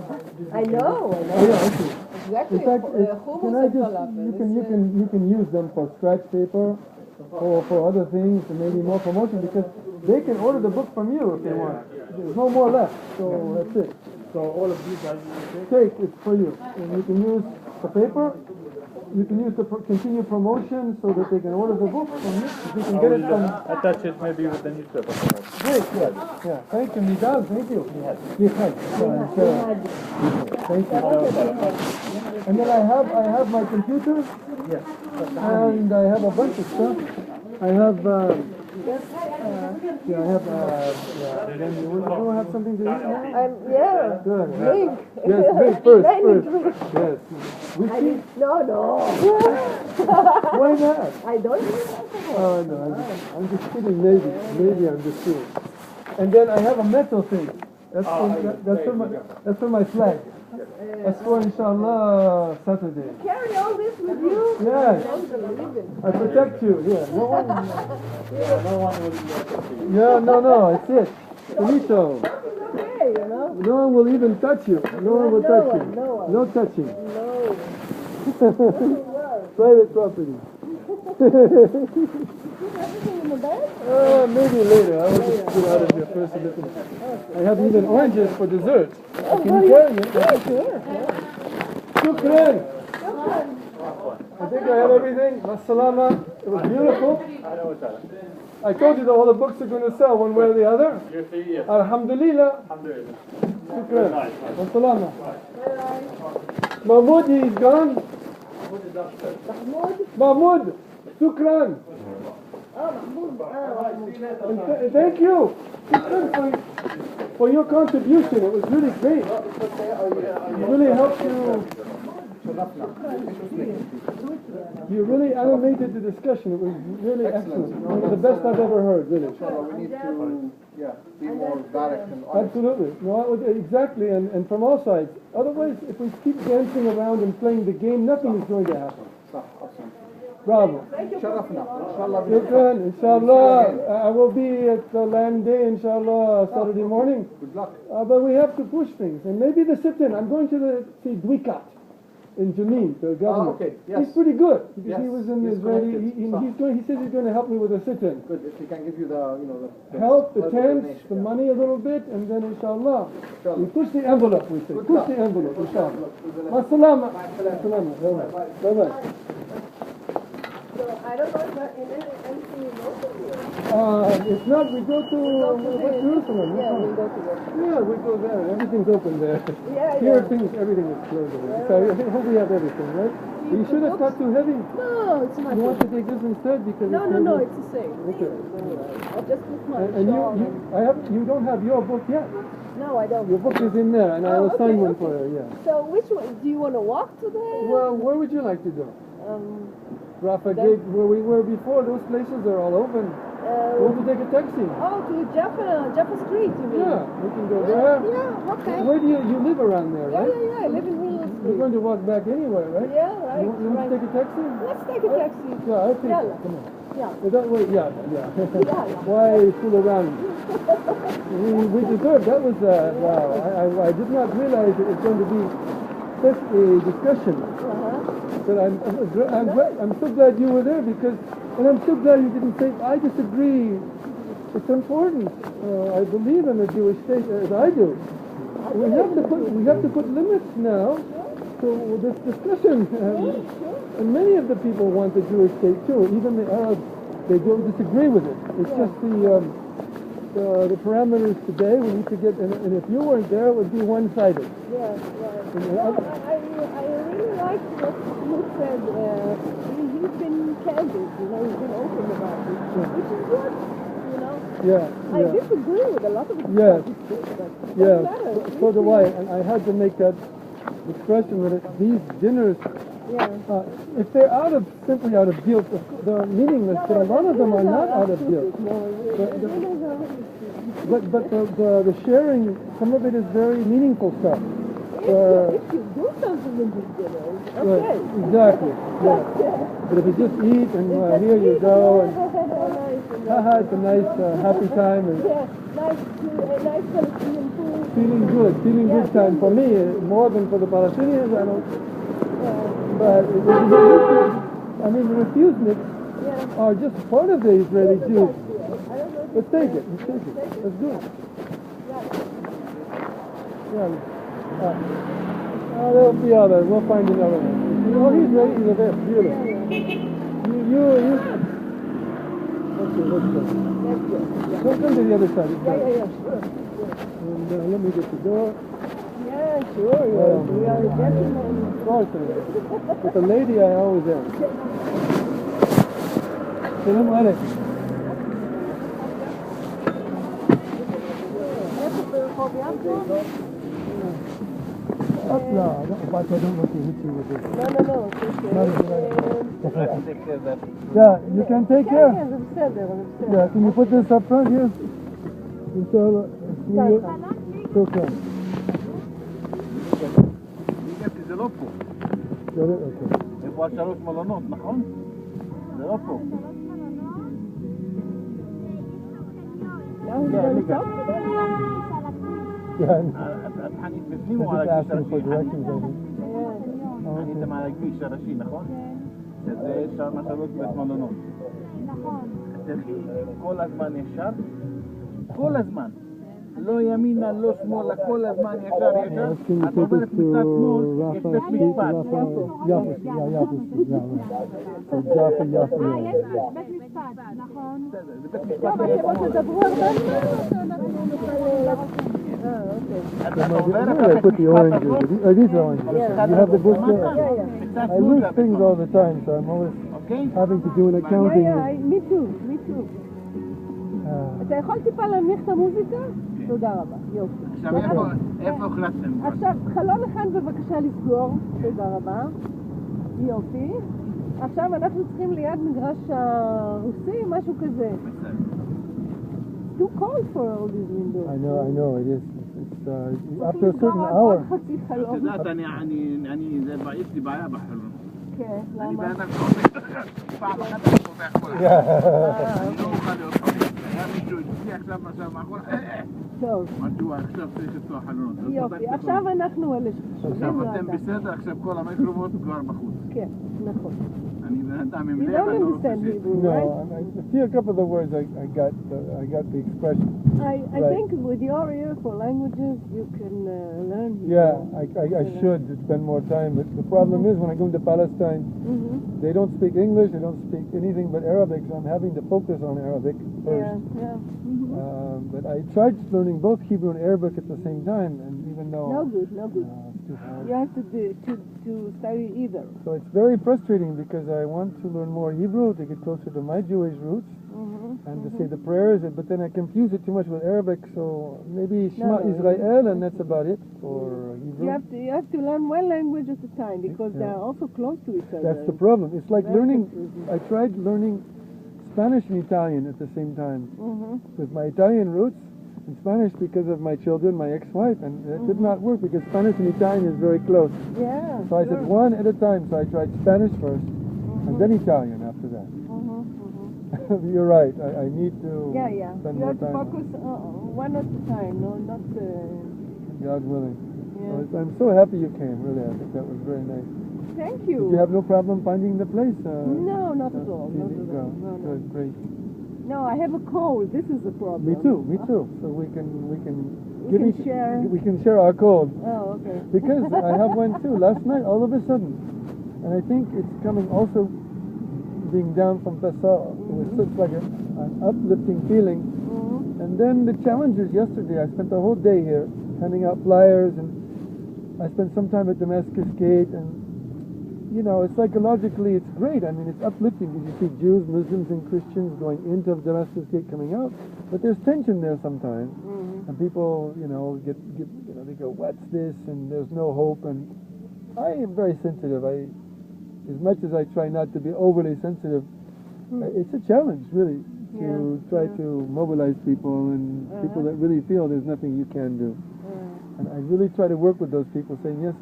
I know. Oh, yeah, okay. Exactly. In fact, Hummus can I and just falafel. you can use them for scratch paper or for other things and maybe more promotion because they can order the book from you if they want. There's no more left, so that's it. So all of these guys Take it's for you, and you can use the paper. You can use the continued promotion so that they can order the book from you. You can get it from. attach it maybe with the newspaper. Great, yeah. Thank you, Nidal. Thank you. Thank you. And then I have my computer. Yes. And I have a bunch of stuff. I have. Then you want to have something to eat now? Yeah. Good. Drink. Yes, drink first. Drink. Yes. Whiskey? No. Why not? I don't drink alcohol. Oh no, I'm just kidding. Maybe I'm just kidding. And then I have a metal thing. That's for my flag. That's for inshallah Saturday. Carry all this with you? Yes. I don't believe it. I protect you. Yeah. No one. No one will. Yeah. No. It's it. Finito. Okay, you know. No one will even touch you. No one will touch you. No touching. No. Private property. Everything in the bag? Maybe later. I will just get out of here first a little. I have even oranges for dessert. Can you carry it? Shukran. I think I have everything. Masalama. It was beautiful. I told you that all the books are going to sell one way or the other. Alhamdulillah. Shukran. Masalama. Mahmoud is gone. Mahmoud. Shukran. And thank you for your contribution. It was really great. It really helped you. You really animated the discussion. It was really excellent. One of the best I've ever heard, really. We need to be more direct and honest. Absolutely. No, exactly, and from all sides. Otherwise, if we keep dancing around and playing the game, nothing is going to happen. Bravo. Shukran, inshallah. I will be at the land day, inshallah, Saturday morning. Good luck. But we have to push things. And maybe the sit-in. I'm going to see Dwikat. in Jenin, the governor. okay, yes. He's pretty good because Yes, he was in he's Israeli. connected. He says he's going to help me with a sit-in. Good, if he can give you the, Help, the tents, donation, the yeah. money a little bit, and then inshallah, Inshallah. we push the envelope, we say. Good Push luck. the envelope, Good inshallah. luck. Masalama. Masalama. Bye-bye. So I don't know if anything is open here. If not, we go to Jerusalem. Yeah, we go to that. Yeah, we go there. Everything's open there. Yeah, Here, yeah. everything is closed. So I hope we have everything, right? You sure that's not too heavy? No, it's not. You want to take this instead because No, it's no, heavy? it's the same. Okay. I just put my And shawl you don't have your book yet. No, I don't. Your book is in there, and I will sign one for you. Yeah. So which one? Do you want to walk to the? Well, where would you like to go? Rafa That- Gate, where we were before. Those places are all open. You want to take a taxi? Oh, to Jaffa Street, you mean? Yeah, we can go there. Yeah, okay. Where do you live around there, Yeah, right? yeah, I live in Willow We're Street. going to walk back anyway, right? Yeah, right. You want to take a taxi? Let's take a taxi. Yeah, I'll take Yeah. it. Come on. Yeah. That way, yeah. Why fool around? we deserve. That was wow. I did not realize it was going to be such a discussion. But I'm so glad you were there because, and I'm so glad you didn't say I disagree. It's important. I believe in a Jewish state as I do. We have to put limits now to this discussion. And many of the people want the Jewish state too. Even the Arabs, they don't disagree with it. It's just the parameters today. We need to get, and if you weren't there, it would be one-sided. Yeah, right. I really like what Luke said. He's been candid, he's been open about it, which is good, Yeah. I disagree with a lot of it. Yes. But Yeah. doesn't matter. So do I. And I had to make that expression that these dinners, if they're simply out of guilt, they're meaningless. But a lot of them are not out of guilt. But the sharing, some of it is very meaningful stuff. If you do something in this dinner, okay. Right, exactly. Yeah. But if you just eat and here you go, and haha, it's a nice happy time and nice Palestinian food. feeling good time for me, more than for the Palestinians. I don't. But I mean, the refuseniks are just part of the Israeli Jews. Let's take it. Let's do it. Yeah. There'll be others. We'll find another one. Oh, he's ready. He's there. Beautiful. You. Okay, let's go. Let's go to the other side. Yeah. And let me get the door. Yeah, sure. We are gentlemen. Of course. With the lady, I always am. Salam alaikum. No, I don't want to hit you with this. No. Yeah, you can take care. זה בסדר. Yeah, can you put this up front here? Inshallah. Okay. זה לא פה. איפה השלוש מלונות, נכון? זה לא פה. את חנית בפנים או על הכביש הראשי? חניתם על הכביש הראשי, נכון? זה שם שלוש בית מלונות. נכון. תלכי כל הזמן ישר, כל הזמן. לא ימינה, לא שמאלה, כל הזמן ישר. את עוברת מצד שמאל, יש בית משפט. בית משפט, נכון. זה בית משפט. תדברו הרבה I put the oranges. These are oranges. You have the book there. I lose things all the time, so I'm always having to do an accounting. Me too. אתה יכול טיפה להנמיך את המוזיקה? תודה רבה, יופי. עכשיו איפה החלטתם? עכשיו, חלון אחד בבקשה לסגור, תודה רבה, יופי. עכשיו אנחנו צריכים ליד מגרש הרוסי, משהו כזה. Too cold for all these windows. I know, it is. It's after a certain hour. את יודעת, זה יש לי בעיה בחלון. כן, אני למה? באדם פעם אחת אני קובע כל אחד. אני לא אוכל להיות חלון. היה מישהו אצלי עכשיו מאחורה, טוב. משהו עכשיו צריך לפתוח חלונות. יופי, עכשיו אנחנו אלה שחשובים עכשיו לאדם. אתם בסדר, עכשיו כל המיקרופון כבר בחוץ. כן, נכון. אני בן אדם עם You לב, don't אני לא רוצה understand ש... Hebrew, No, right? I see a couple of the words I got the expression. I Right. think with your ear for languages, you can learn Hebrew. Yeah, I should spend more time, but the problem is when I go into Palestine, Mm-hmm. they don't speak English, they don't speak anything but Arabic, so I'm having to focus on Arabic first. Yeah, yeah. Mm-hmm. But I tried learning both Hebrew and Arabic at the same time, and even though No good, no good. it's too hard. You have to study either. So it's very frustrating because I want to learn more Hebrew to get closer to my Jewish roots Mm-hmm. and to say the prayers, but then I confuse it too much with Arabic, so maybe Shema Israel and that's about it for Hebrew. You have to learn one language at a time because they are also close to each other. That's the problem. It's like Very learning, confusing. I tried learning Spanish and Italian at the same time Mm-hmm. with my Italian roots and Spanish because of my children, my ex-wife, and that did not work because Spanish and Italian is very close. Yeah. So I said one at a time, so I tried Spanish first and then Italian after that. You're right, I need to Yeah. spend You more have to time. focus one at a time, no, not. God willing. Yeah. So I'm so happy you came, really. I think that was very nice. Thank you. Did you have no problem finding the place? No, not at all. Not at all. No, no. Good, great. No, I have a cold. This is the problem. Me too. So we can We give can each- share. We can share our cold. Oh, okay. Because I have one too. Last night, all of a sudden, and I think it's coming also being down from Pesach. It was such like an uplifting feeling. Mm-hmm. And then the challenges yesterday. I spent the whole day here handing out flyers, and I spent some time at Damascus Gate, and you know, psychologically it's great. I mean, it's uplifting because you see Jews, Muslims, and Christians going into Damascus Gate, coming out, but there's tension there sometimes, and people, you know, get you know, they go, what's this? And there's no hope. And I am very sensitive. As much as I try not to be overly sensitive, it's a challenge, really, to try to mobilize people and people that really feel there's nothing you can do. And I really try to work with those people, saying, yes,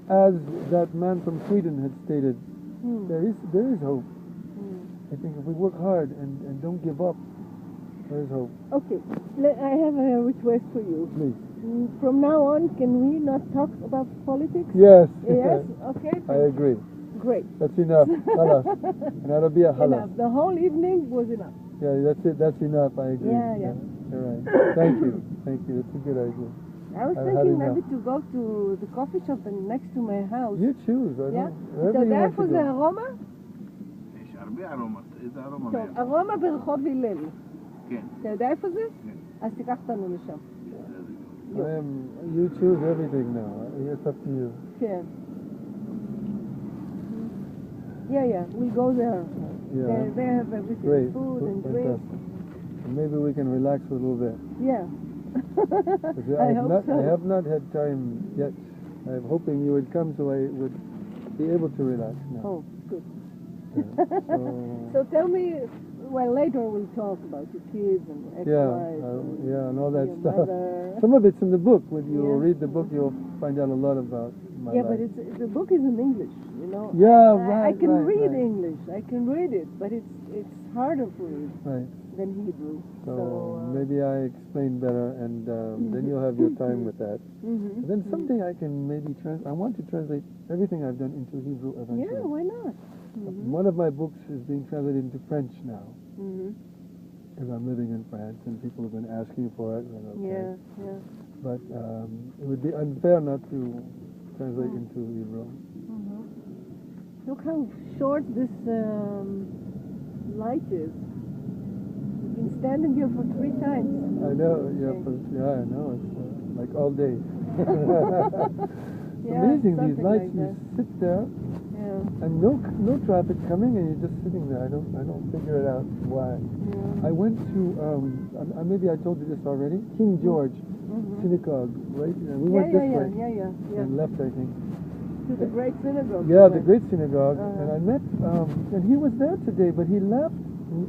as that man from Sweden had stated, there is hope. I think if we work hard and don't give up, there is hope. Okay, I have a request for you. Please. From now on, can we not talk about politics? Yes. Yes? Okay. I agree. Great. That's enough. Halas. And that'll be a halas. Enough. The whole evening was enough. Yeah, that's it. That's enough. I agree. Yeah. You're right. Thank you. Thank you. That's a good idea. I was I've had thinking enough. maybe to go to the coffee shop and next to my house. You choose. I Yeah? don't. אתה Wherever you יודע want איפה to זה go. ארומה? יש הרבה ארומה, איזה ארומה? טוב, ארומה ברחוב הלל. כן. אתה יודע איפה זה? אז תיקח אותנו לשם. You choose everything now. It's up to you. כן. Yeah, we'll go there. Yeah. They have everything, Great. food and drink. Fantastic. And maybe we can relax a little bit. Yeah. 'Cause I hope so. I have not had time yet. I'm hoping you would come so I would be able to relax now. Oh, good. Yeah. So tell me, well, later we'll talk about your kids and ex-wives and all that your stuff. mother. Some of it's in the book. When you Yeah. read the book, you'll find out a lot about my Yeah, life. but the book is in English, you know. Yeah, I right, can right, read right. English. I can read it, but it's harder for me Right. than Hebrew. So maybe I explain better, and then you'll have your time with that. Mhm. And then someday I can maybe I want to translate everything I've done into Hebrew eventually. Yeah, why not? One of my books is being translated into French now, Mhm. because I'm living in France, and people have been asking for it. And okay. Yeah. But it would be unfair not to translate into Hebrew. Mhm. Look how short this light is. We've been standing here for 3 times. I know, I know. It's like all day. It's Yeah, amazing, these something lights. like You that. sit there, Yeah. and no traffic coming, and you're just sitting there. I don't figure it out why. Yeah. I went to maybe I told you this already. King George Synagogue, right? We went this way Yeah. and left, I think. To the great synagogue. Yeah, the great synagogue, Uh-huh. and I met, and he was there today, but he left.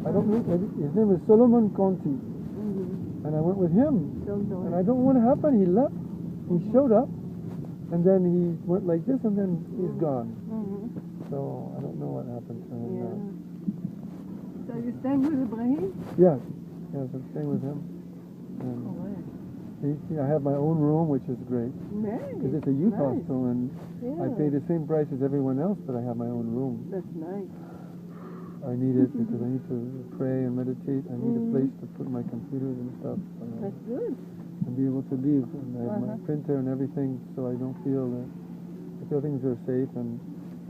I don't know. His name is Solomon Conti, and I went with him. Don't know. And I don't know what happened. He left. He showed up, and then he went like this, and then he's gone. So I don't know what happened to him now. So you're staying with Ibrahim? Yes, I'm staying with him. And I have my own room, which is great. Because it's a youth hostel, and I pay the same price as everyone else, but I have my own room. That's nice. I need it because I need to pray and meditate. I need a place to put my computers and stuff. That's good. And be able to leave. And I have my printer and everything, so I don't feel that. I feel things are safe, and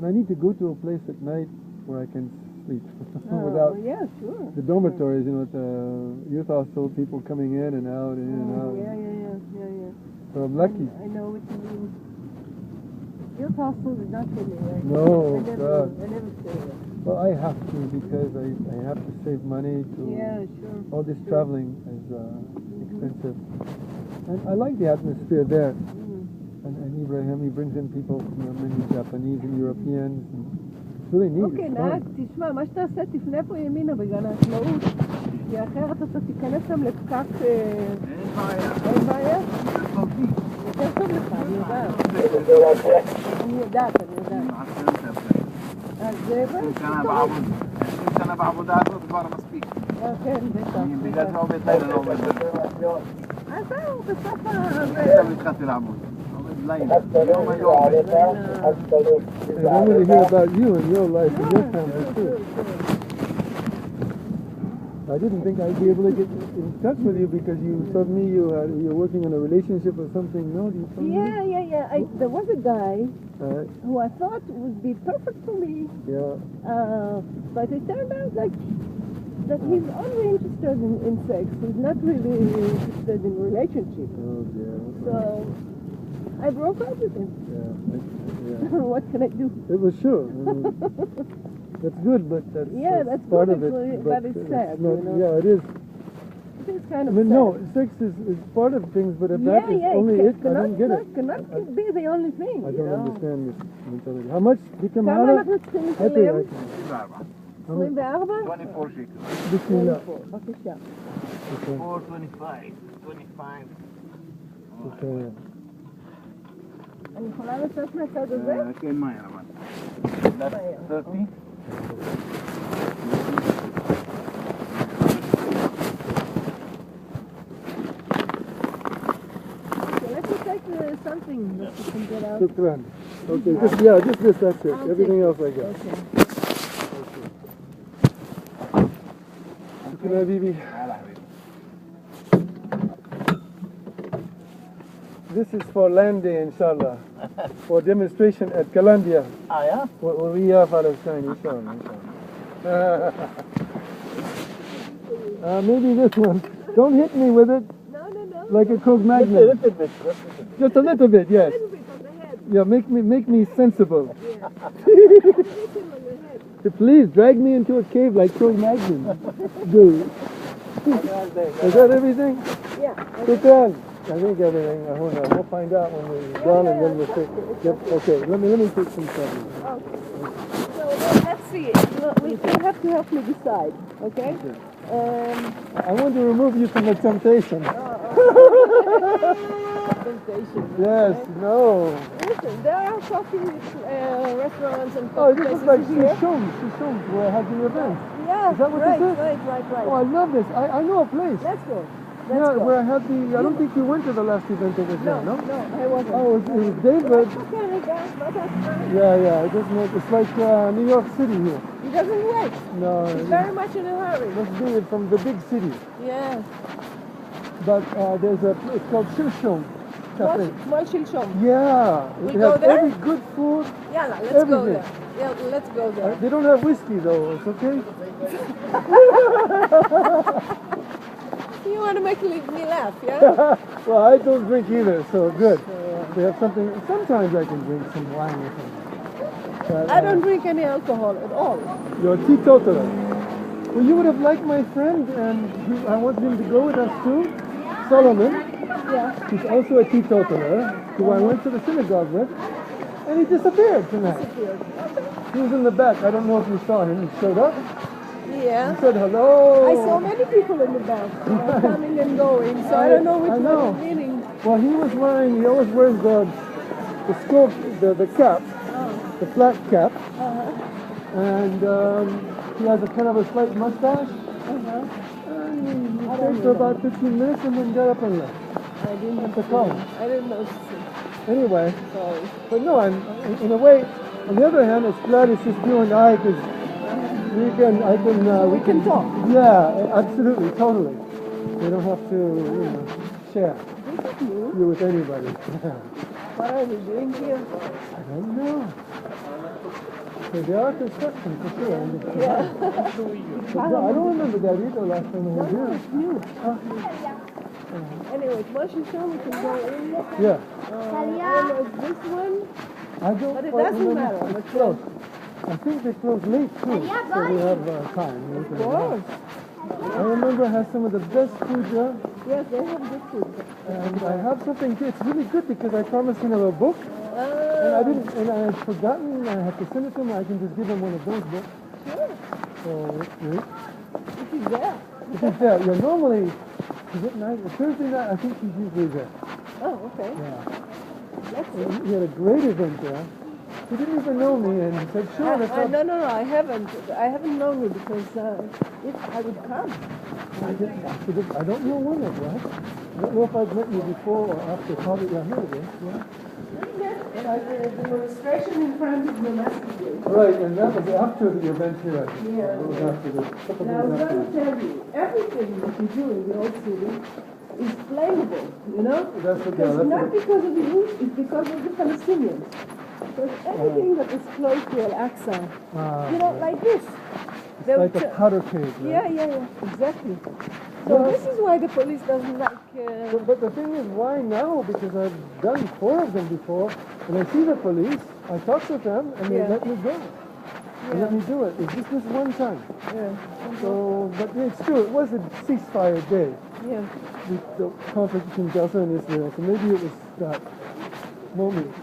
I need to go to a place at night where I can sleep without the dormitories. You know, at the youth hostel, people coming in and out, in and out. Yeah. So I'm lucky. I know what you mean. Youth hostels is not for me. No, I never stay there. Well, I have to because I have to save money to. Yeah, sure. All this traveling is expensive, and I like the atmosphere there. And Ibrahim, he brings in people, many Japanese and Europeans. And it's really neat. אוקיי, נהג, תשמע, מה שאתה עושה תפנה פה ימינה בגן העצמאות, כי אחרת אתה תיכנס שם לפקק... אין בעיה? יותר טוב לך, אני יודעת. אני יודעת. אז זה... 20 שנה בעבודה הזאת כבר מספיק. כן, בטח. בגלל זה עובד לילה, לא עובד לילה. אז זהו, בסוף עכשיו התחלתי לעבוד. I wanted to hear about you and your life and your family too. I didn't think I'd be able to get in touch with you because you told me you're working on a relationship or something. No, do you tell me? Yeah. There was a guy who I thought would be perfect for me. Yeah. But it turned out that he's only interested in sex. He's not really interested in relationship. Oh dear. So I broke up with him. Yeah. What can I do? It was sure. That's good, but that's part good, of it. But it's sad, not, you know. Yeah, it is. It's kind of sad. sad. Sex is part of things, but if that is only it, I don't get it. Cannot be the only thing. I don't understand this mentality. How much? כמה אנחנו צריכים לשלם? 24? 24 שקל. Bismillah. בבקשה. 425. 25. Okay. אני יכולה לצאת מהצד הזה? כן, מה היה אבל? That's 30. Let me take something that you can get out. Shukran. Okay, just this, that's it. Everything else I got. Okay. Shukran, Habibi. This is for land day, inshallah. For demonstration at Kalandia. Ah, yeah? We are Palestine, inshallah. Maybe this one. Don't hit me with it. No. Like a Coke Magnum. Just a little bit, yes. Yeah, make me sensible. Please drag me into a cave like Coke Magnum. Do. Is that everything? Yeah. Shukran. I think everything. We'll find out when we're done, and then we'll take. Okay, let me take some trouble. Okay. So let's see. You have to help me decide, okay? I want to remove you from the temptation. Temptation. Yes, no. Listen, there are coffee restaurants and Oh, coffee this is places like here. Shishom, where I had the event. Yeah, Is that what right, this is? right. Oh, I love this. I know a place. Let's go. Where I had the. I don't think you went to the last event that was there, no? No, I wasn't. Oh, it was David. Yeah. It's like New York City here. He doesn't wait. No. He's very much in a hurry. Let's do it from the big city. Yeah. But it's called Shilshom Cafe. Small Shilshom. Yeah. We It go has there? every good food. Yeah, let's everything. go there. Yeah, let's go there. They don't have whiskey though. It's okay. You want to make me laugh, yeah? Well, I don't drink either, so good. We have something. Sometimes I can drink some wine or something. But, I don't drink any alcohol at all. You're a teetotaler. Well, you would have liked my friend, and I wanted him to go with us too. Solomon. Yeah. He's also a teetotaler, who I went to the synagogue with, and he disappeared tonight. He was in the back. I don't know if you saw him. He showed up. Yeah. He said hello. I saw many people in the back coming and going, so I don't know which one is meaning. Well, he always wears the scope, the cap, the flat cap, and he has a kind of a slight mustache. And he stayed for about 15 minutes and then got up and left. I didn't That's a cone. I didn't notice it. Anyway, Sorry. but no, I'm in a way. On the other hand, it's glad it's just you and I, because we can talk. Yeah, absolutely, totally. We don't have to, share you with anybody. What are we doing here? I don't know. So there are construction for sure. Yeah. I don't remember that either last time we were here. It's new. Anyway, once you show me, can go in. Yeah. I don't know if this one, I don't but it quite doesn't remember. matter. It's close. I think they close late too, so we have time. Of course. I remember I had some of the best food there. Yes, they have good food. And I have something good. It's really good because I promised him a book, and I didn't, and I had forgotten. I had to send it to him. I can just give him one of those books. Sure. So If he's there. if he's there, yeah. Normally, is it night? Thursday night, I think he's usually there. Oh, okay. Yeah. That's And he had a great event there. He didn't even know me, and he said, "Sure." No, I haven't. I haven't known you because if I would come. I don't know when it was. I don't know if I've met you before or after. Probably, yeah, here it is. Yeah. The demonstration in front of the masjid. Right, and that was after the event here, I think. Yeah. It was after the couple Now, I was days going to after. tell you, everything that you do in the old city is flammable, you know? That's what, It's not what, because of you, it's because of the Palestinians. Because everything that is close to Al-Aqsa, you know, like this. it's like a powder cave, right? Yeah, exactly. So this is why the police doesn't like... But the thing is, why now? Because I've done 4 of them before, and I see the police, I talk to them, and they let me go. They let me do it. It's just this one time. Yeah. So, but it's true, it was a ceasefire day. Yeah. The conflict between Gaza and Israel, so maybe it was that moment.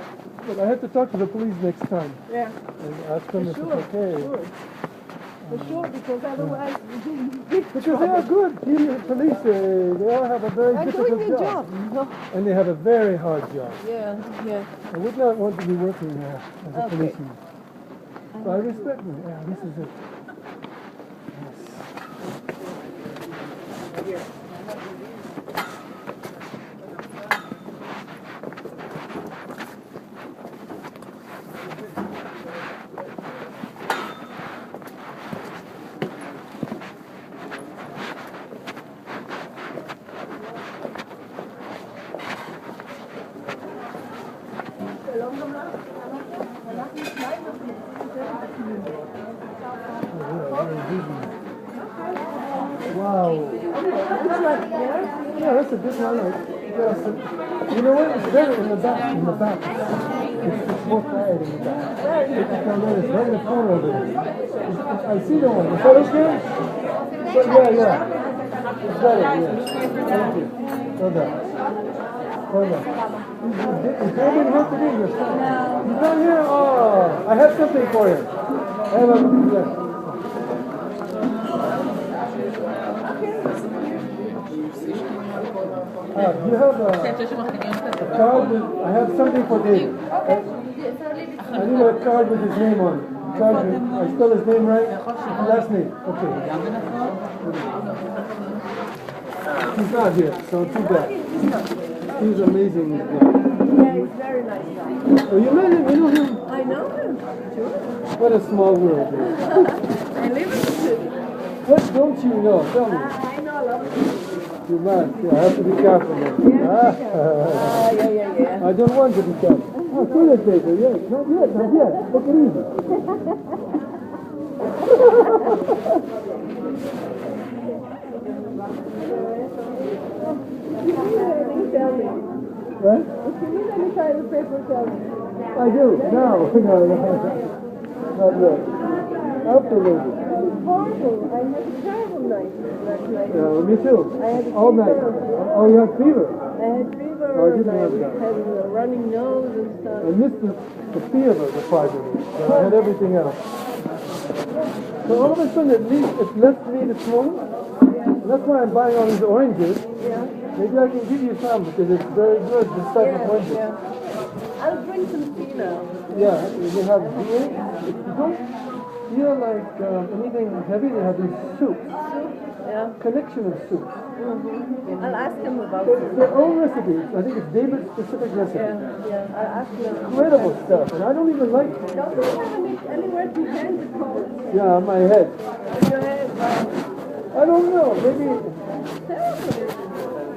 But I have to talk to the police next time. Yeah. And ask them if it's okay. For sure, because otherwise because they are good. The police, they all have a very difficult doing their job. job. And they have a very hard job. Yeah. I would not want to be working as a Okay. policeman. So I respect them. Yeah, this is it. Yes. Wow. Yeah, that's a good one. You know what? It's better in the back. It's more quiet in the back. It's right in the corner over there. I see the one. Is that okay? Yeah. It's better, yeah. Thank you. Hold on. Is anybody have to do your stuff? He's not here? Oh, I have something for you. I have a, you have a card with, I have something for David. I need a card with his name on it. I spell his name right? Last name. Okay. He's not here, so too bad. He's amazing. Yeah, he's very nice guy. Oh, you met him? You know him? I know him. Sure. What a small world. I live in the city. What don't you know? Tell me. I know a lot of people. You must. Yeah, I have to be careful now. Yeah. I don't want to be careful. Oh, toilet paper, yes. Not yet. Take it easy. What? If you need any kind of paper, tell me. I do. No. Not yet. Absolutely. It's horrible. I had a terrible night last night. Me too. I had a all fever. night. Oh, you had fever? I had fever. Oh, I didn't have that. I had a running nose and stuff. I missed the theater, the 5 minutes, but I had everything else. So all of a sudden it left me this morning. And that's why I'm buying all these oranges. Yeah. Maybe I can give you some because it's very good, this type of oranges. Yeah. I'll drink some tea now. Yeah, you have beer. It's good. feel like anything heavy, they have these soups. Yeah. Collection of soups. I'll ask him about It's their own recipes. I think it's David's specific recipe. Yeah, I'll ask him. Incredible stuff, and I don't even like it. Don't you have it anywhere to hand the code? Yeah, on my head. In your head? I don't know.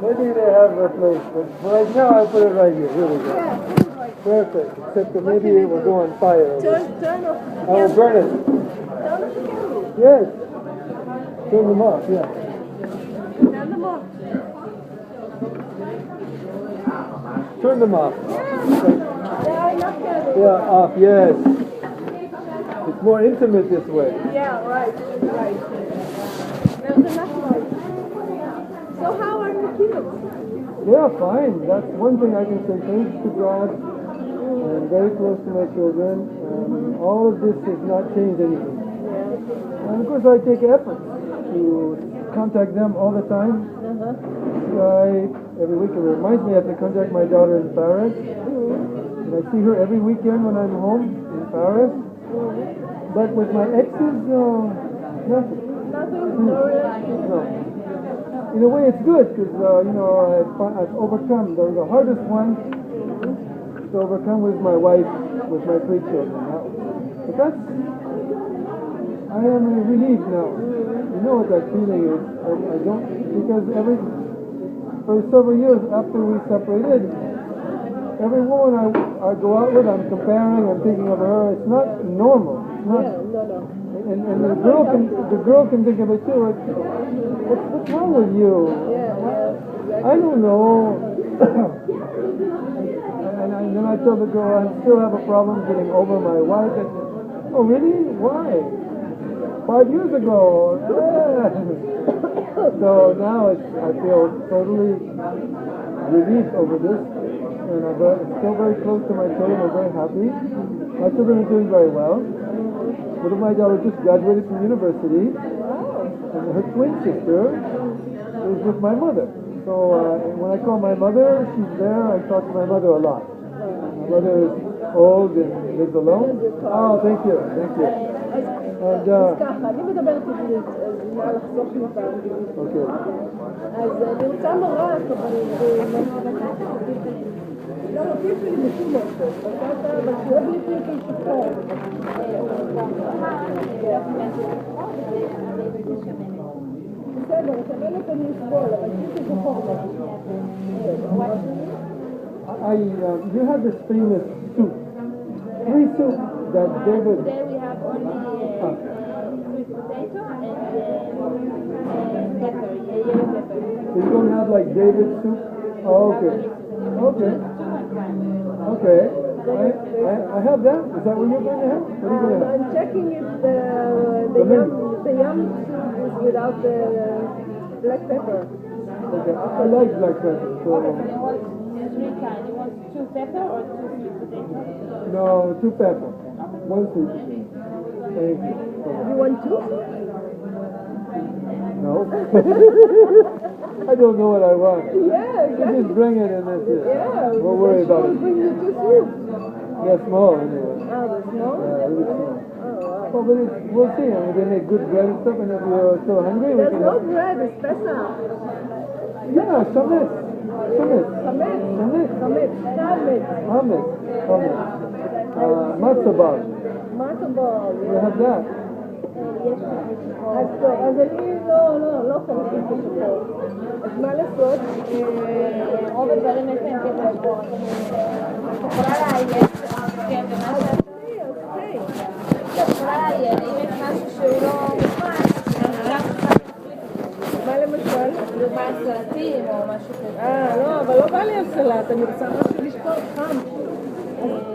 Maybe they have a place, but right now I put it right here. Here we go. Perfect. Except that maybe it will go on fire. Turn off. I will burn it. Turn off the candle. Yes. Turn them off, yeah. Turn them off. Turn them off. Yeah, enough candles. Yeah, off, yes. It's more intimate this way. Yeah, right. There's enough light. So how are the kids? Yeah, fine. That's one thing I can say. Thanks to God. I'm very close to my children. All of this has not changed anything. And of course I take effort to contact them all the time. Every week it reminds me I have to contact my daughter in Paris. And I see her every weekend when I'm home in Paris. But with my exes, nothing. No relationship? No. In a way it's good because, I've overcome. The hardest one to overcome with my wife, with my 3 children. But that's, I am relieved now. You know what that feeling is. I don't, because for several years after we separated, every woman I go out with, I'm comparing, I'm thinking of her. It's not normal. It's not, and the girl can think of it too. What's wrong with you? I don't know. And then I tell the girl I still have a problem getting over my wife. And, oh really? Why? 5 years ago. So now I feel totally relieved over this. And I'm still very close to my children. I'm very happy. My children are doing very well. One of my daughters just graduated from university. And her twin sister is with my mother. So when I call my mother, she's there. I talk to my mother a lot. My mother is old and lives alone. Oh, thank you. Thank you. And, אני מדברת עברית, אז נראה לחסוך לך אנגלית. אוקיי. אז אני רוצה מרק, אבל לא, פלפל בשום אופן. בטטה, בטוח לי פלפל שחור. בסדר, שמנת אני אסבול, אבל פלפל שחור. You have this famous soup. 3 soups that David... Today we have only sweet potato and pepper, yellow pepper. So you don't have like David soup? Oh, okay. Okay. Okay. I have that. Is that what you're going to have? What are you going to have? I'm checking if the yum soup is without the black pepper. Okay. I like black pepper. So... Three kinds. You want 2 pepper or 2 sweet potato? No, 2 pepper. 1 sweet. Thank you. You want 2? No. I don't know what I want. Yeah, exactly. You just bring it and that's it. Yeah. Don't worry about it. Bring you 2 soups. They're small anyway. Oh, they're small? Yeah, really small. Oh, wow. Oh, but we'll see. I mean, they make good bread and stuff, and if you're so hungry, we There's can... no bread, it's Pesach. Yeah, chametz. Chametz. Chametz. Chametz. Chametz. Matzah ball. Matzah ball. We have that. אז אני לא יכולה להגיד בשחור. אז מה לעשות? רוב הדברים יש להם כחשבון. את יכולה לעיין, כן, ומה את יכולה לעיין, אם יש משהו שהוא לא מוכן, מה למשל? דוגמה סלטים או משהו כזה. לא, אבל לא בא לי על סלט, אני רוצה משהו לשתות חם.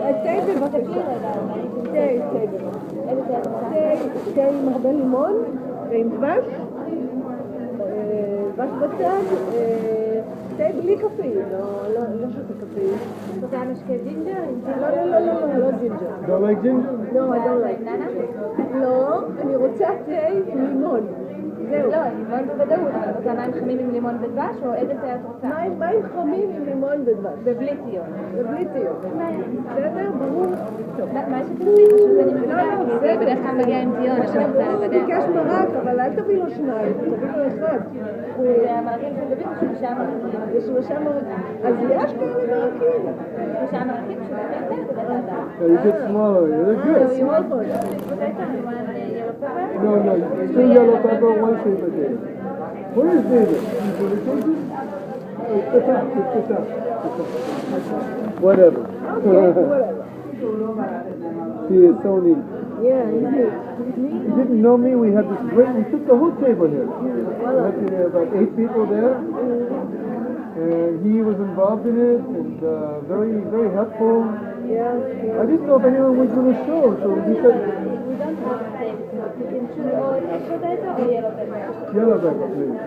אז תה בבקשה. תה עם הרבה לימון ועם דבש. דבש בצד. תה בלי קפאין, לא שותה קפאין. זה המשקה ג'ינג'ר? לא ג'ינג'ר. Don't like ginger? No, I don't like. לא, אני רוצה תה עם לימון. זהו. לא, לימון בוודאות, את רוצה מים חמים עם לימון ודבש, או איזה תה את רוצה? מים חמים עם לימון ודבש. ובלי טיון. ובלי טיון. בסדר? ברור? מה שתרצי, פשוט אני מבינה, כי זה בדרך כלל מגיע עם טיון, אז אני רוצה הוא לוודא. ביקש מרק, אבל אל תביא לו שניים, תביא לו אחד. המרקים של דוד הוא 3 מרקים. יש 3 מרקים. אז יש כאלה מרקים. 3 מרקים של דוד זה בדרך Yeah, you get smaller. They're good. You want one? No, 2 yellow pepper, 1 sweet potato. Where is David? Whatever. He is so neat. Yeah, he's neat. He didn't know me. We had this great. We took the whole table here. We had about 8 people there, and he was involved in it and very, very helpful. Yeah. I didn't know if anyone was going to show, so he said, We don't have steaks, so you can choose or potato or yellow pepper. "Yellow pepper, please."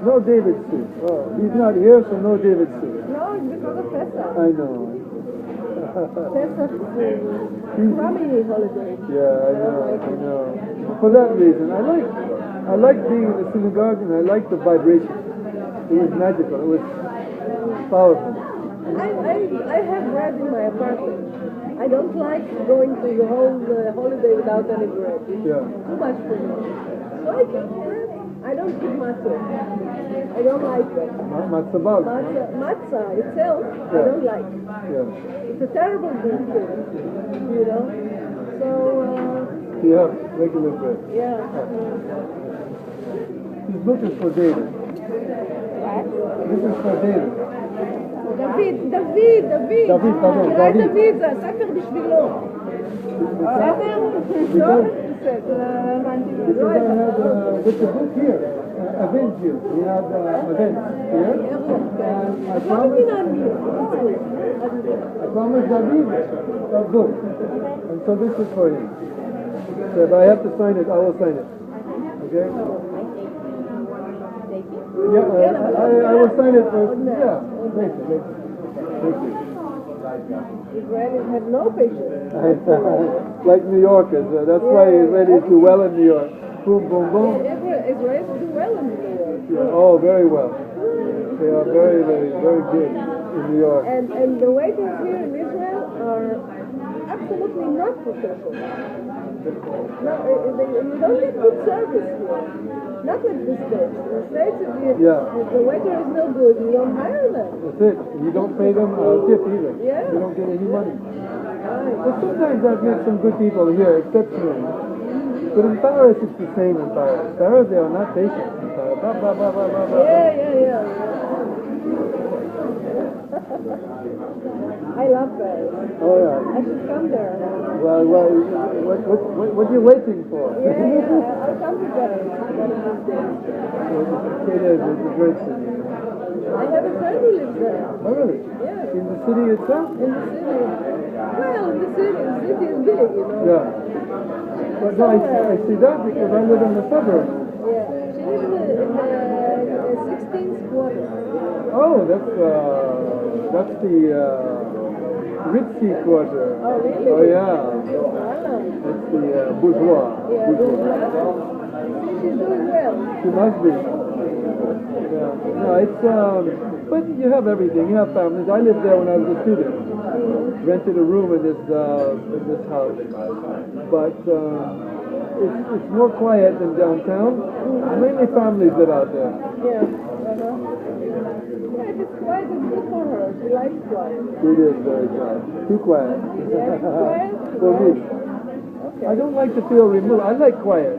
No David soup. Oh, he's not here, so no David soup. No, it's because of Pesach. I know. Pesach is crummy holiday. Yeah, I know. For that reason, I like being in the synagogue, and I like the vibration. It was magical. It was powerful. I have bread in my apartment. I don't like going to the whole holiday without any bread. It's Yeah. too much for me. So I keep bread. I don't keep matzah. I don't like it. Matzah ball. Matzah itself, I don't like. Yeah. It's a terrible thing, you know. So, Yeah, regular bread. yeah. This book is for David. This is for David. דוד, פרדון, אולי דוד. דוד, זה הספר בשבילו. בסדר? לא? בסדר, הבנתי. Because I have there's a book here, events here. We have events here. And I promised David a book. And so this is for him. So if I have to sign it, I will sign it. Okay? Yeah, I will sign it first. Yeah, later. Thank you. Israelis have no patience. Like New Yorkers. That's why Israelis do well in New York. Boom, boom, boom. Israelis do well in New York. Yeah. Oh, very well. They are very, very, very good in New York. And the waiters here in Israel are absolutely not professional. No, you don't get good service here. Not like the States. In the States, if the waiter is no good, you don't hire them. That's it. You don't pay them a tip either. Yeah. You don't get any money. But sometimes I've met some good people here, exceptionally. But in Paris, it's the same in Paris. Paris, they are not patient. In Paris. Blah, blah, blah, blah, blah, blah. Yeah. I love Paris. Oh, yeah. I should come there. Well, what are you waiting for? Yeah, I'll come to Paris one of these days. It is a great city. I have a friend who lives there. Oh, really? Yeah. In the city itself? In the city. Well, the city is big, you know. Yeah. But no, I see that because I live in the suburbs. Yeah. She lives in the 16th quarter. Oh, that's the ritzy quarter. Oh, really? Oh, yeah. Wow. That's the bourgeois. Yeah, bourgeois. She's doing well. She must be. Yeah. No, it's but you have everything. You have families. I lived there when I was a student. Rented a room in this house, but it's more quiet than downtown. Mainly families live out there. Yeah. Yeah, if it's quiet, it's good for her. She likes quiet. It is very quiet. Too quiet. Yeah, too quiet? For me. Okay. I don't like to feel removed. I like quiet.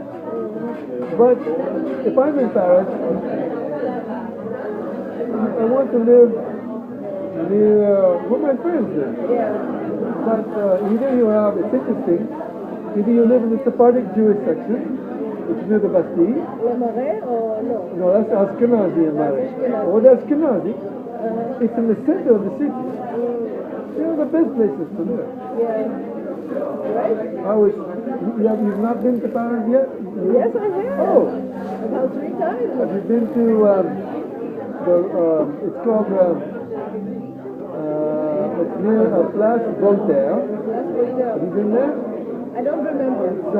But if I'm in Paris, I want to live near where my friends live. Yeah. But either you have, it's interesting, either you live in the Sephardic Jewish section, which is near the Bastille. Le Marais or no? No, that's Ashkenazi in Marais. Oh, that's Ashkenazi. It's in the center of the city. They're the best places to live. Yeah. Right? You've not been to Paris yet? Yes, I have. Oh. About 3 times. Have you been to it's called it's near Place Voltaire. Place Voltaire. Have you been there? I don't remember. It's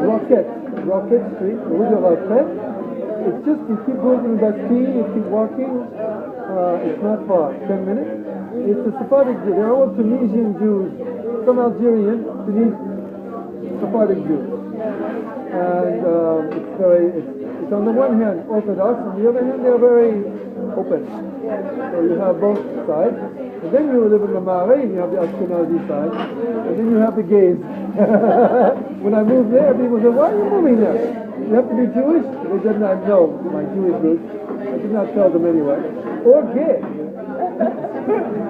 Roquette. Rocket Street, Rue de Rocket. It's just, you keep going to the Bastille, you keep walking, it's not far, 10 minutes. It's a Sephardic Jew. They're all Tunisian Jews, some Algerian, Sephardic Jews. And it's on the one hand Orthodox, on the other hand they're very open. So you have both sides. And then you live in the Marais, you have the Ashkenazi side, and then you have the gays. When I moved there, people said, why are you moving there? You have to be Jewish? They did not know my Jewish roots. I did not tell them anyway. Or gay.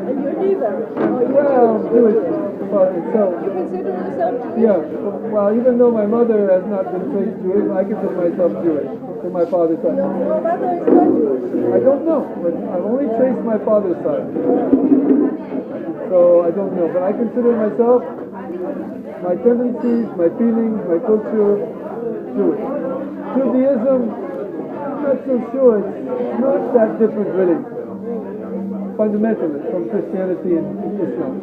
And you're neither. Well, Jewish. So, You consider yourself Jewish? yeah. Well, even though my mother has not been traced Jewish, I consider myself Jewish from my father's side. Your mother is not Jewish. I don't know, but I've only traced my father's side. So I don't know, but I consider myself, my tendencies, my feelings, my culture, Jewish. Judaism, I'm not so sure, it's not that different really, fundamentally, from Christianity and Islam.